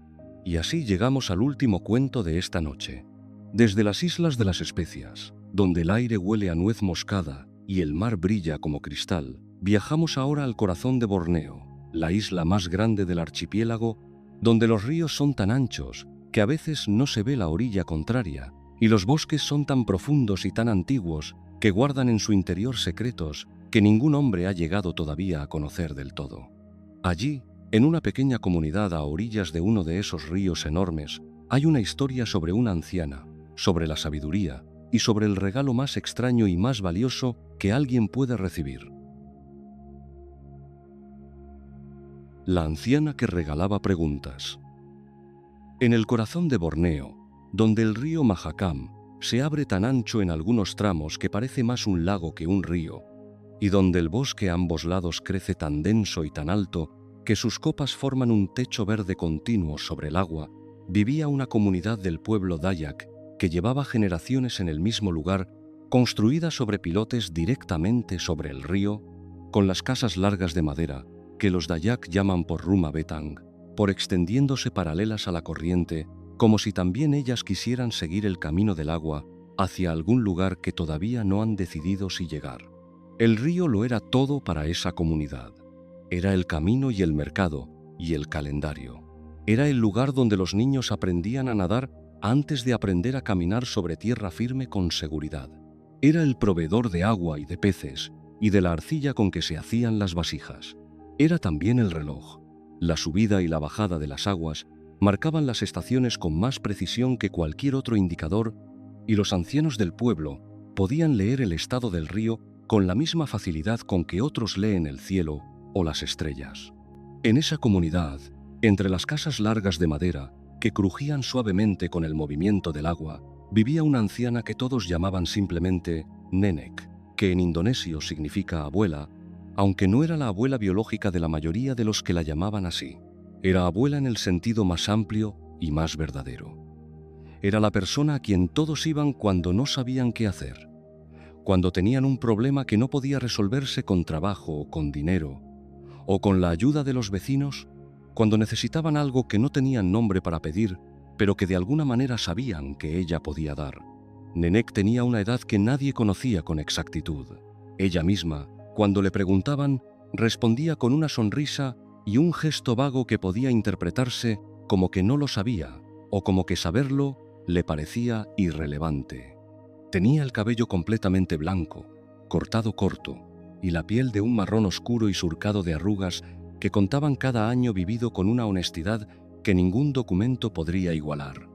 Y así llegamos al último cuento de esta noche. Desde las Islas de las Especias, donde el aire huele a nuez moscada y el mar brilla como cristal, viajamos ahora al corazón de Borneo, la isla más grande del archipiélago, donde los ríos son tan anchos que a veces no se ve la orilla contraria, y los bosques son tan profundos y tan antiguos que guardan en su interior secretos que ningún hombre ha llegado todavía a conocer del todo. Allí, en una pequeña comunidad a orillas de uno de esos ríos enormes, hay una historia sobre una anciana, sobre la sabiduría y sobre el regalo más extraño y más valioso que alguien puede recibir. La anciana que regalaba preguntas. En el corazón de Borneo, donde el río Mahakam se abre tan ancho en algunos tramos que parece más un lago que un río, y donde el bosque a ambos lados crece tan denso y tan alto que sus copas forman un techo verde continuo sobre el agua, vivía una comunidad del pueblo Dayak que llevaba generaciones en el mismo lugar, construida sobre pilotes directamente sobre el río, con las casas largas de madera que los Dayak llaman por Ruma Betang, por extendiéndose paralelas a la corriente, como si también ellas quisieran seguir el camino del agua hacia algún lugar que todavía no han decidido si llegar. El río lo era todo para esa comunidad. Era el camino y el mercado y el calendario. Era el lugar donde los niños aprendían a nadar antes de aprender a caminar sobre tierra firme con seguridad. Era el proveedor de agua y de peces y de la arcilla con que se hacían las vasijas. Era también el reloj. La subida y la bajada de las aguas marcaban las estaciones con más precisión que cualquier otro indicador, y los ancianos del pueblo podían leer el estado del río con la misma facilidad con que otros leen el cielo o las estrellas. En esa comunidad, entre las casas largas de madera que crujían suavemente con el movimiento del agua, vivía una anciana que todos llamaban simplemente Nenek, que en indonesio significa abuela, aunque no era la abuela biológica de la mayoría de los que la llamaban así. Era abuela en el sentido más amplio y más verdadero. Era la persona a quien todos iban cuando no sabían qué hacer, cuando tenían un problema que no podía resolverse con trabajo o con dinero, o con la ayuda de los vecinos, cuando necesitaban algo que no tenían nombre para pedir, pero que de alguna manera sabían que ella podía dar. Nenek tenía una edad que nadie conocía con exactitud. Ella misma, cuando le preguntaban, respondía con una sonrisa y un gesto vago que podía interpretarse como que no lo sabía o como que saberlo le parecía irrelevante. Tenía el cabello completamente blanco, cortado corto, y la piel de un marrón oscuro y surcado de arrugas que contaban cada año vivido con una honestidad que ningún documento podría igualar.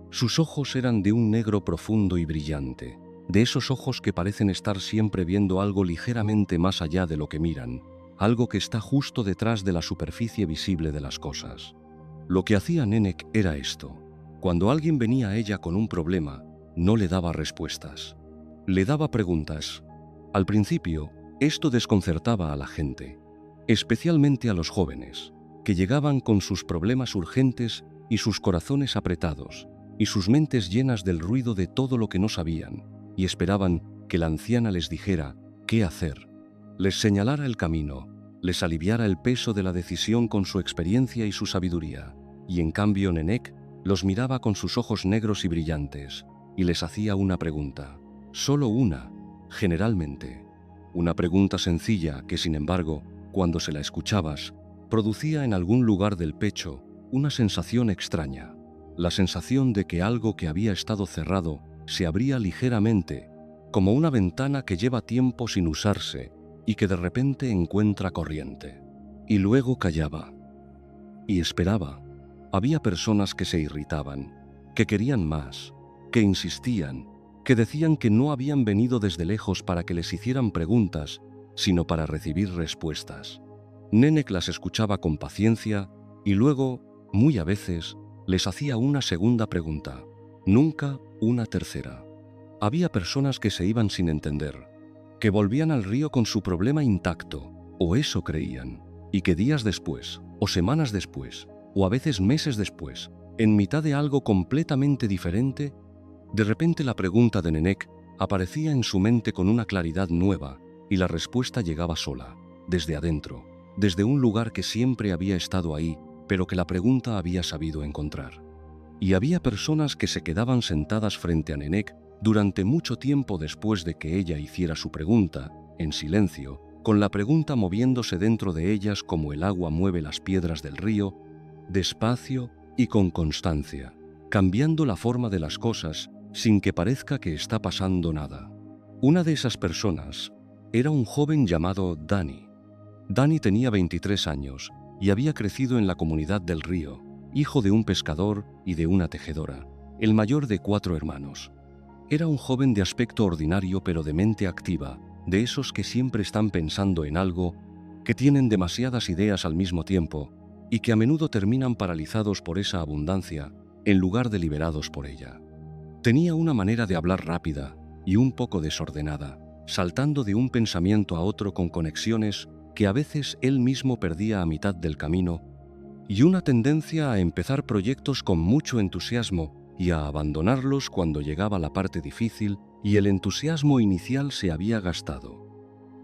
Sus ojos eran de un negro profundo y brillante, de esos ojos que parecen estar siempre viendo algo ligeramente más allá de lo que miran, algo que está justo detrás de la superficie visible de las cosas. Lo que hacía Nenek era esto. Cuando alguien venía a ella con un problema, no le daba respuestas. Le daba preguntas. Al principio, esto desconcertaba a la gente, especialmente a los jóvenes, que llegaban con sus problemas urgentes y sus corazones apretados, y sus mentes llenas del ruido de todo lo que no sabían, y esperaban que la anciana les dijera qué hacer, les señalara el camino, les aliviara el peso de la decisión con su experiencia y su sabiduría. Y en cambio Nenek los miraba con sus ojos negros y brillantes, y les hacía una pregunta, solo una, generalmente. Una pregunta sencilla que, sin embargo, cuando se la escuchabas, producía en algún lugar del pecho una sensación extraña, la sensación de que algo que había estado cerrado se abría ligeramente, como una ventana que lleva tiempo sin usarse y que de repente encuentra corriente. Y luego callaba. Y esperaba. Había personas que se irritaban, que querían más, que insistían, que decían que no habían venido desde lejos para que les hicieran preguntas, sino para recibir respuestas. Nenek las escuchaba con paciencia y luego, muy a veces, les hacía una segunda pregunta, nunca una tercera. Había personas que se iban sin entender, que volvían al río con su problema intacto, o eso creían, y que días después, o semanas después, o a veces meses después, en mitad de algo completamente diferente, de repente la pregunta de Nenek aparecía en su mente con una claridad nueva y la respuesta llegaba sola, desde adentro, desde un lugar que siempre había estado ahí, pero que la pregunta había sabido encontrar. Y había personas que se quedaban sentadas frente a Nenek durante mucho tiempo después de que ella hiciera su pregunta, en silencio, con la pregunta moviéndose dentro de ellas como el agua mueve las piedras del río, despacio y con constancia, cambiando la forma de las cosas sin que parezca que está pasando nada. Una de esas personas era un joven llamado Dani. Dani tenía 23 años y había crecido en la comunidad del río, hijo de un pescador y de una tejedora, el mayor de 4 hermanos. Era un joven de aspecto ordinario pero de mente activa, de esos que siempre están pensando en algo, que tienen demasiadas ideas al mismo tiempo y que a menudo terminan paralizados por esa abundancia en lugar de liberados por ella. Tenía una manera de hablar rápida y un poco desordenada, saltando de un pensamiento a otro con conexiones que a veces él mismo perdía a mitad del camino, y una tendencia a empezar proyectos con mucho entusiasmo y a abandonarlos cuando llegaba la parte difícil y el entusiasmo inicial se había gastado.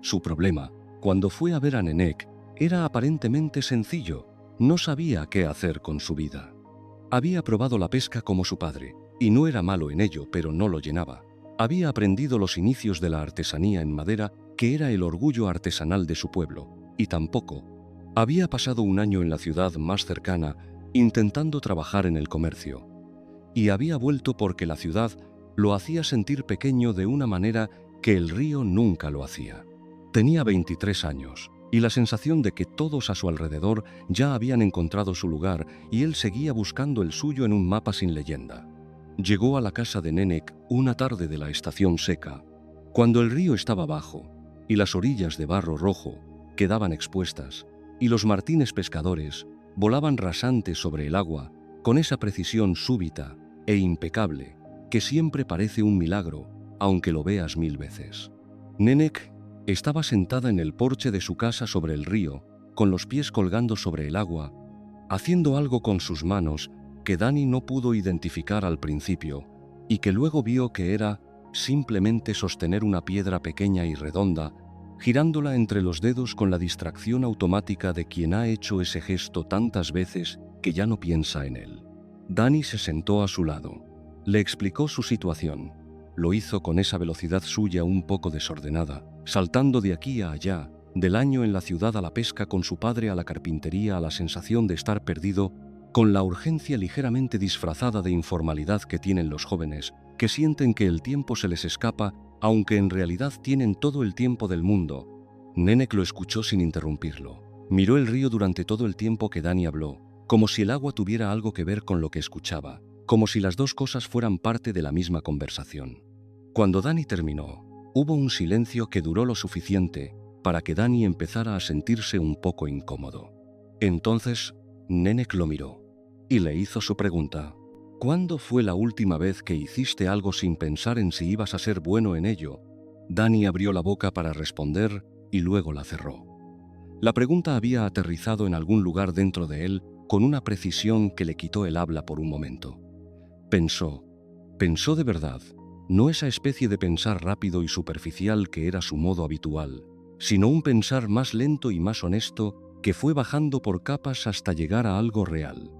Su problema, cuando fue a ver a Nenek, era aparentemente sencillo. No sabía qué hacer con su vida. Había probado la pesca como su padre, y no era malo en ello, pero no lo llenaba. Había aprendido los inicios de la artesanía en madera que era el orgullo artesanal de su pueblo, y tampoco había pasado un año en la ciudad más cercana intentando trabajar en el comercio, y había vuelto porque la ciudad lo hacía sentir pequeño de una manera que el río nunca lo hacía. Tenía 23 años, y la sensación de que todos a su alrededor ya habían encontrado su lugar y él seguía buscando el suyo en un mapa sin leyenda. Llegó a la casa de Nenek una tarde de la estación seca, cuando el río estaba bajo y las orillas de barro rojo quedaban expuestas, y los martines pescadores volaban rasantes sobre el agua con esa precisión súbita e impecable que siempre parece un milagro, aunque lo veas 1000 veces. Nenek estaba sentada en el porche de su casa sobre el río, con los pies colgando sobre el agua, haciendo algo con sus manos que Dani no pudo identificar al principio y que luego vio que era simplemente sostener una piedra pequeña y redonda, girándola entre los dedos con la distracción automática de quien ha hecho ese gesto tantas veces que ya no piensa en él. Dani se sentó a su lado. Le explicó su situación. Lo hizo con esa velocidad suya un poco desordenada, saltando de aquí a allá, del año en la ciudad a la pesca con su padre a la carpintería a la sensación de estar perdido, con la urgencia ligeramente disfrazada de informalidad que tienen los jóvenes, que sienten que el tiempo se les escapa, aunque en realidad tienen todo el tiempo del mundo. Nenek lo escuchó sin interrumpirlo. Miró el río durante todo el tiempo que Dani habló, como si el agua tuviera algo que ver con lo que escuchaba, como si las dos cosas fueran parte de la misma conversación. Cuando Dani terminó, hubo un silencio que duró lo suficiente para que Dani empezara a sentirse un poco incómodo. Entonces, Nenek lo miró y le hizo su pregunta. ¿Cuándo fue la última vez que hiciste algo sin pensar en si ibas a ser bueno en ello? Dani abrió la boca para responder y luego la cerró. La pregunta había aterrizado en algún lugar dentro de él con una precisión que le quitó el habla por un momento. Pensó de verdad, no esa especie de pensar rápido y superficial que era su modo habitual, sino un pensar más lento y más honesto que fue bajando por capas hasta llegar a algo real.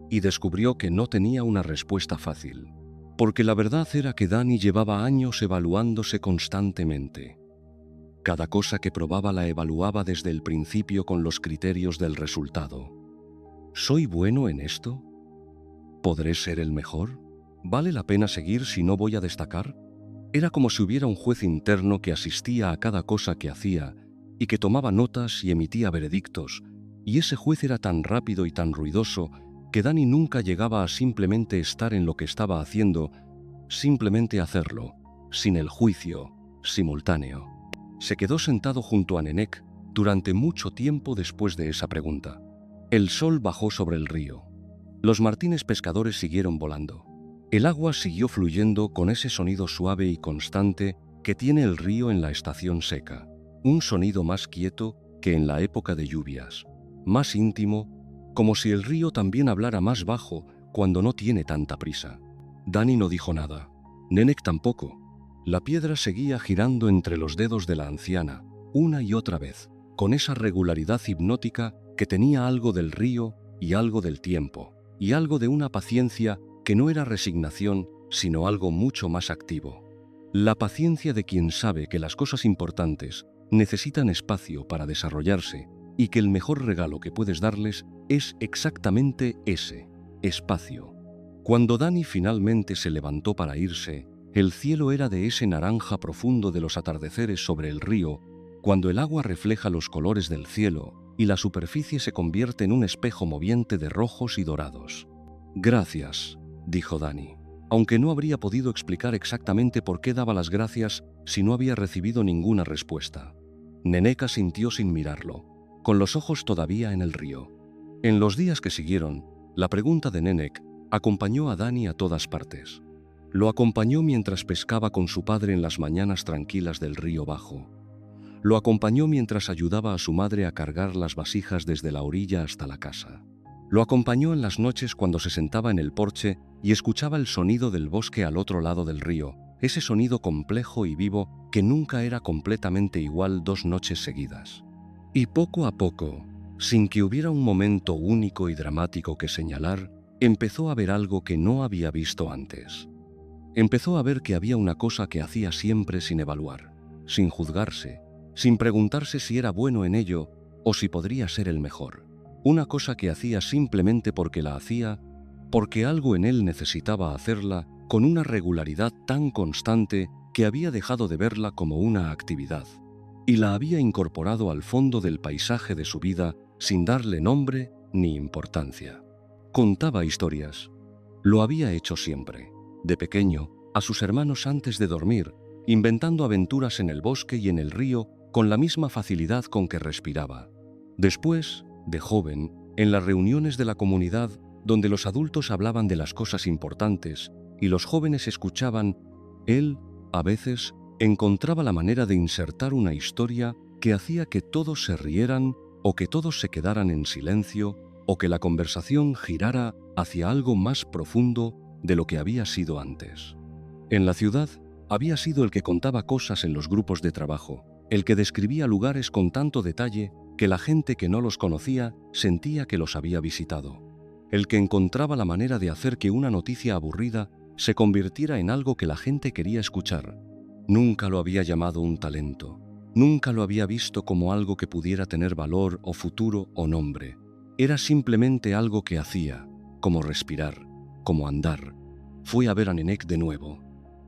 Y descubrió que no tenía una respuesta fácil, porque la verdad era que Dani llevaba años evaluándose constantemente. Cada cosa que probaba la evaluaba desde el principio con los criterios del resultado. ¿Soy bueno en esto? ¿Podré ser el mejor? ¿Vale la pena seguir si no voy a destacar? Era como si hubiera un juez interno que asistía a cada cosa que hacía y que tomaba notas y emitía veredictos, y ese juez era tan rápido y tan ruidoso que Dani nunca llegaba a simplemente estar en lo que estaba haciendo, simplemente hacerlo, sin el juicio simultáneo. Se quedó sentado junto a Nenek durante mucho tiempo después de esa pregunta. El sol bajó sobre el río. Los martines pescadores siguieron volando. El agua siguió fluyendo con ese sonido suave y constante que tiene el río en la estación seca. Un sonido más quieto que en la época de lluvias, más íntimo, como si el río también hablara más bajo cuando no tiene tanta prisa. Dani no dijo nada. Nenek tampoco. La piedra seguía girando entre los dedos de la anciana, una y otra vez, con esa regularidad hipnótica que tenía algo del río y algo del tiempo, y algo de una paciencia que no era resignación, sino algo mucho más activo. La paciencia de quien sabe que las cosas importantes necesitan espacio para desarrollarse y que el mejor regalo que puedes darles es exactamente ese, espacio. Cuando Dani finalmente se levantó para irse, el cielo era de ese naranja profundo de los atardeceres sobre el río, cuando el agua refleja los colores del cielo y la superficie se convierte en un espejo moviente de rojos y dorados. «Gracias», dijo Dani, aunque no habría podido explicar exactamente por qué daba las gracias si no había recibido ninguna respuesta. Nenek asintió sin mirarlo, con los ojos todavía en el río. En los días que siguieron, la pregunta de Nenek acompañó a Dani a todas partes. Lo acompañó mientras pescaba con su padre en las mañanas tranquilas del río bajo. Lo acompañó mientras ayudaba a su madre a cargar las vasijas desde la orilla hasta la casa. Lo acompañó en las noches cuando se sentaba en el porche y escuchaba el sonido del bosque al otro lado del río, ese sonido complejo y vivo que nunca era completamente igual 2 noches seguidas. Y poco a poco, sin que hubiera un momento único y dramático que señalar, empezó a ver algo que no había visto antes. Empezó a ver que había una cosa que hacía siempre sin evaluar, sin juzgarse, sin preguntarse si era bueno en ello o si podría ser el mejor. Una cosa que hacía simplemente porque la hacía, porque algo en él necesitaba hacerla con una regularidad tan constante que había dejado de verla como una actividad, y la había incorporado al fondo del paisaje de su vida sin darle nombre ni importancia. Contaba historias. Lo había hecho siempre, de pequeño, a sus hermanos antes de dormir, inventando aventuras en el bosque y en el río con la misma facilidad con que respiraba. Después, de joven, en las reuniones de la comunidad, donde los adultos hablaban de las cosas importantes y los jóvenes escuchaban, él, a veces, encontraba la manera de insertar una historia que hacía que todos se rieran o que todos se quedaran en silencio o que la conversación girara hacia algo más profundo de lo que había sido antes. En la ciudad, había sido el que contaba cosas en los grupos de trabajo, el que describía lugares con tanto detalle que la gente que no los conocía sentía que los había visitado, el que encontraba la manera de hacer que una noticia aburrida se convirtiera en algo que la gente quería escuchar. Nunca lo había llamado un talento, nunca lo había visto como algo que pudiera tener valor o futuro o nombre. Era simplemente algo que hacía, como respirar, como andar. Fue a ver a Nenek de nuevo.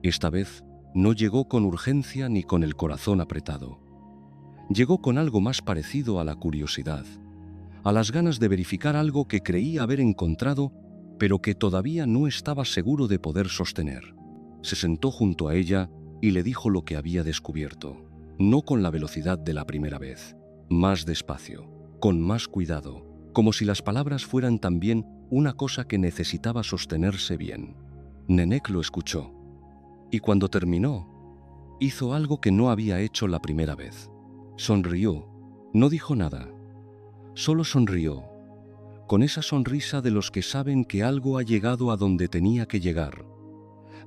Esta vez no llegó con urgencia ni con el corazón apretado. Llegó con algo más parecido a la curiosidad, a las ganas de verificar algo que creía haber encontrado, pero que todavía no estaba seguro de poder sostener. Se sentó junto a ella y le dijo lo que había descubierto, no con la velocidad de la primera vez, más despacio, con más cuidado, como si las palabras fueran también una cosa que necesitaba sostenerse bien. Nenek lo escuchó, y cuando terminó, hizo algo que no había hecho la primera vez. Sonrió, no dijo nada, solo sonrió, con esa sonrisa de los que saben que algo ha llegado a donde tenía que llegar,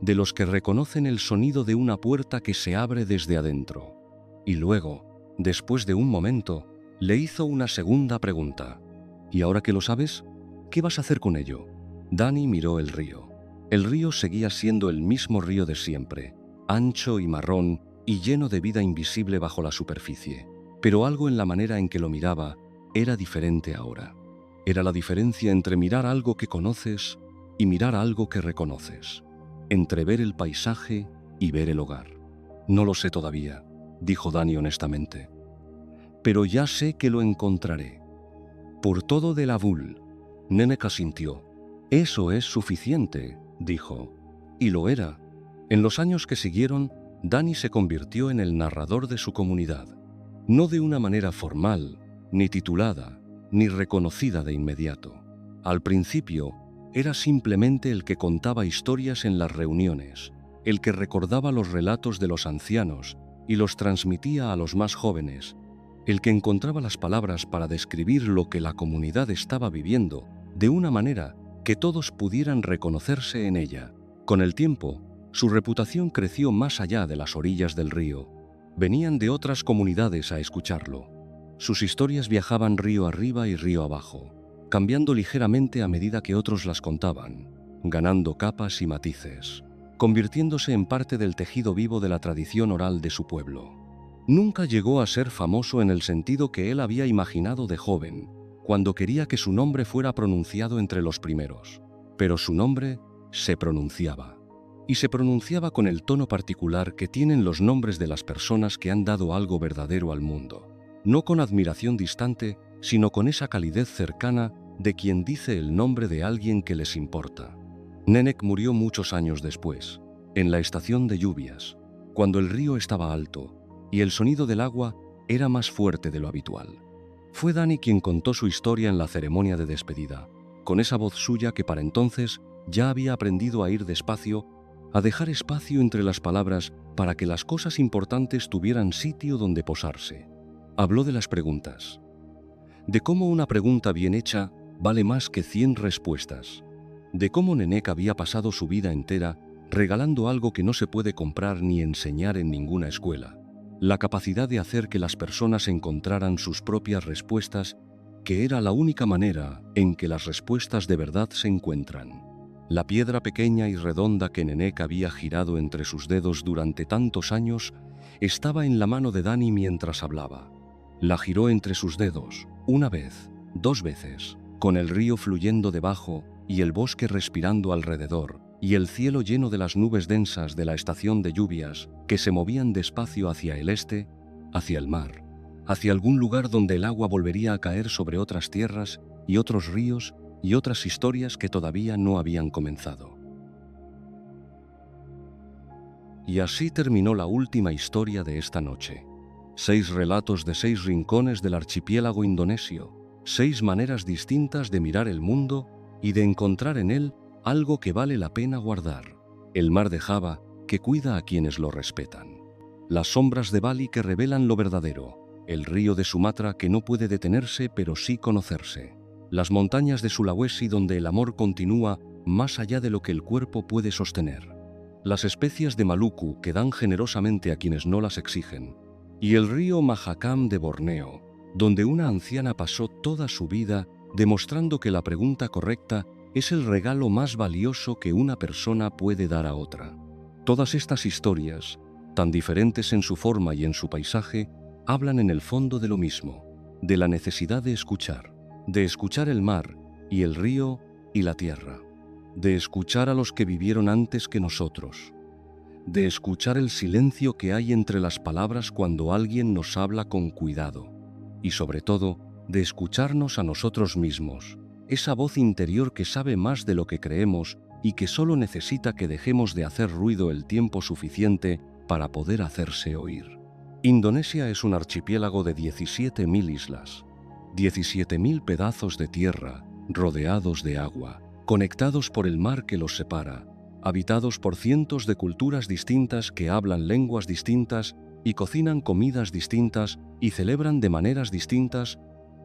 de los que reconocen el sonido de una puerta que se abre desde adentro. Y luego, después de un momento, le hizo una segunda pregunta. ¿Y ahora que lo sabes, qué vas a hacer con ello? Dani miró el río. El río seguía siendo el mismo río de siempre, ancho y marrón y lleno de vida invisible bajo la superficie. Pero algo en la manera en que lo miraba era diferente ahora. Era la diferencia entre mirar algo que conoces y mirar algo que reconoces, entre ver el paisaje y ver el hogar. No lo sé todavía, dijo Dani honestamente, pero ya sé que lo encontraré. Por todo del Abul. Nenek asintió. Eso es suficiente, dijo. Y lo era. En los años que siguieron, Dani se convirtió en el narrador de su comunidad. No de una manera formal, ni titulada, ni reconocida de inmediato. Al principio, era simplemente el que contaba historias en las reuniones, el que recordaba los relatos de los ancianos y los transmitía a los más jóvenes, el que encontraba las palabras para describir lo que la comunidad estaba viviendo de una manera que todos pudieran reconocerse en ella. Con el tiempo, su reputación creció más allá de las orillas del río. Venían de otras comunidades a escucharlo. Sus historias viajaban río arriba y río abajo, cambiando ligeramente a medida que otros las contaban, ganando capas y matices, convirtiéndose en parte del tejido vivo de la tradición oral de su pueblo. Nunca llegó a ser famoso en el sentido que él había imaginado de joven, cuando quería que su nombre fuera pronunciado entre los primeros. Pero su nombre se pronunciaba. Y se pronunciaba con el tono particular que tienen los nombres de las personas que han dado algo verdadero al mundo. No con admiración distante, sino con esa calidez cercana de quien dice el nombre de alguien que les importa. Nenek murió muchos años después, en la estación de lluvias, cuando el río estaba alto y el sonido del agua era más fuerte de lo habitual. Fue Dani quien contó su historia en la ceremonia de despedida, con esa voz suya que para entonces ya había aprendido a ir despacio, a dejar espacio entre las palabras para que las cosas importantes tuvieran sitio donde posarse. Habló de las preguntas, de cómo una pregunta bien hecha vale más que 100 respuestas, de cómo Nenek había pasado su vida entera regalando algo que no se puede comprar ni enseñar en ninguna escuela, la capacidad de hacer que las personas encontraran sus propias respuestas, que era la única manera en que las respuestas de verdad se encuentran. La piedra pequeña y redonda que Nenek había girado entre sus dedos durante tantos años estaba en la mano de Dani mientras hablaba. La giró entre sus dedos, una vez, 2 veces, con el río fluyendo debajo y el bosque respirando alrededor, y el cielo lleno de las nubes densas de la estación de lluvias que se movían despacio hacia el este, hacia el mar, hacia algún lugar donde el agua volvería a caer sobre otras tierras y otros ríos y otras historias que todavía no habían comenzado. Y así terminó la última historia de esta noche. 6 relatos de 6 rincones del archipiélago indonesio, 6 maneras distintas de mirar el mundo y de encontrar en él algo que vale la pena guardar. El mar de Java, que cuida a quienes lo respetan. Las sombras de Bali que revelan lo verdadero. El río de Sumatra que no puede detenerse pero sí conocerse. Las montañas de Sulawesi donde el amor continúa más allá de lo que el cuerpo puede sostener. Las especias de Maluku que dan generosamente a quienes no las exigen. Y el río Mahakam de Borneo, donde una anciana pasó toda su vida demostrando que la pregunta correcta es el regalo más valioso que una persona puede dar a otra. Todas estas historias, tan diferentes en su forma y en su paisaje, hablan en el fondo de lo mismo, de la necesidad de escuchar el mar y el río y la tierra, de escuchar a los que vivieron antes que nosotros, de escuchar el silencio que hay entre las palabras cuando alguien nos habla con cuidado, y sobre todo, de escucharnos a nosotros mismos, esa voz interior que sabe más de lo que creemos y que solo necesita que dejemos de hacer ruido el tiempo suficiente para poder hacerse oír. Indonesia es un archipiélago de 17.000 islas, 17.000 pedazos de tierra rodeados de agua, conectados por el mar que los separa, habitados por cientos de culturas distintas que hablan lenguas distintas y cocinan comidas distintas y celebran de maneras distintas,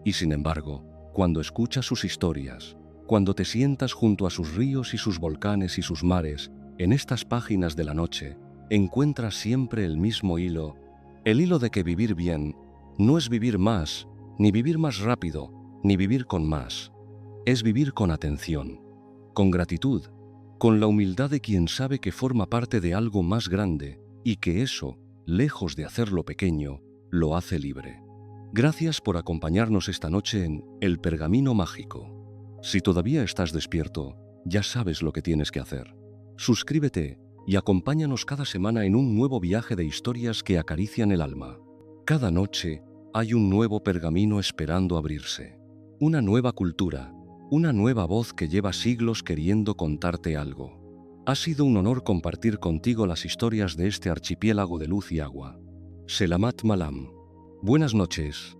y sin embargo, cuando escuchas sus historias, cuando te sientas junto a sus ríos y sus volcanes y sus mares, en estas páginas de la noche, encuentras siempre el mismo hilo, el hilo de que vivir bien no es vivir más, ni vivir más rápido, ni vivir con más. Es vivir con atención, con gratitud, con la humildad de quien sabe que forma parte de algo más grande y que eso, lejos de hacerlo pequeño, lo hace libre. Gracias por acompañarnos esta noche en El Pergamino Mágico. Si todavía estás despierto, ya sabes lo que tienes que hacer. Suscríbete y acompáñanos cada semana en un nuevo viaje de historias que acarician el alma. Cada noche hay un nuevo pergamino esperando abrirse. Una nueva cultura, una nueva voz que lleva siglos queriendo contarte algo. Ha sido un honor compartir contigo las historias de este archipiélago de luz y agua. Selamat malam. Buenas noches.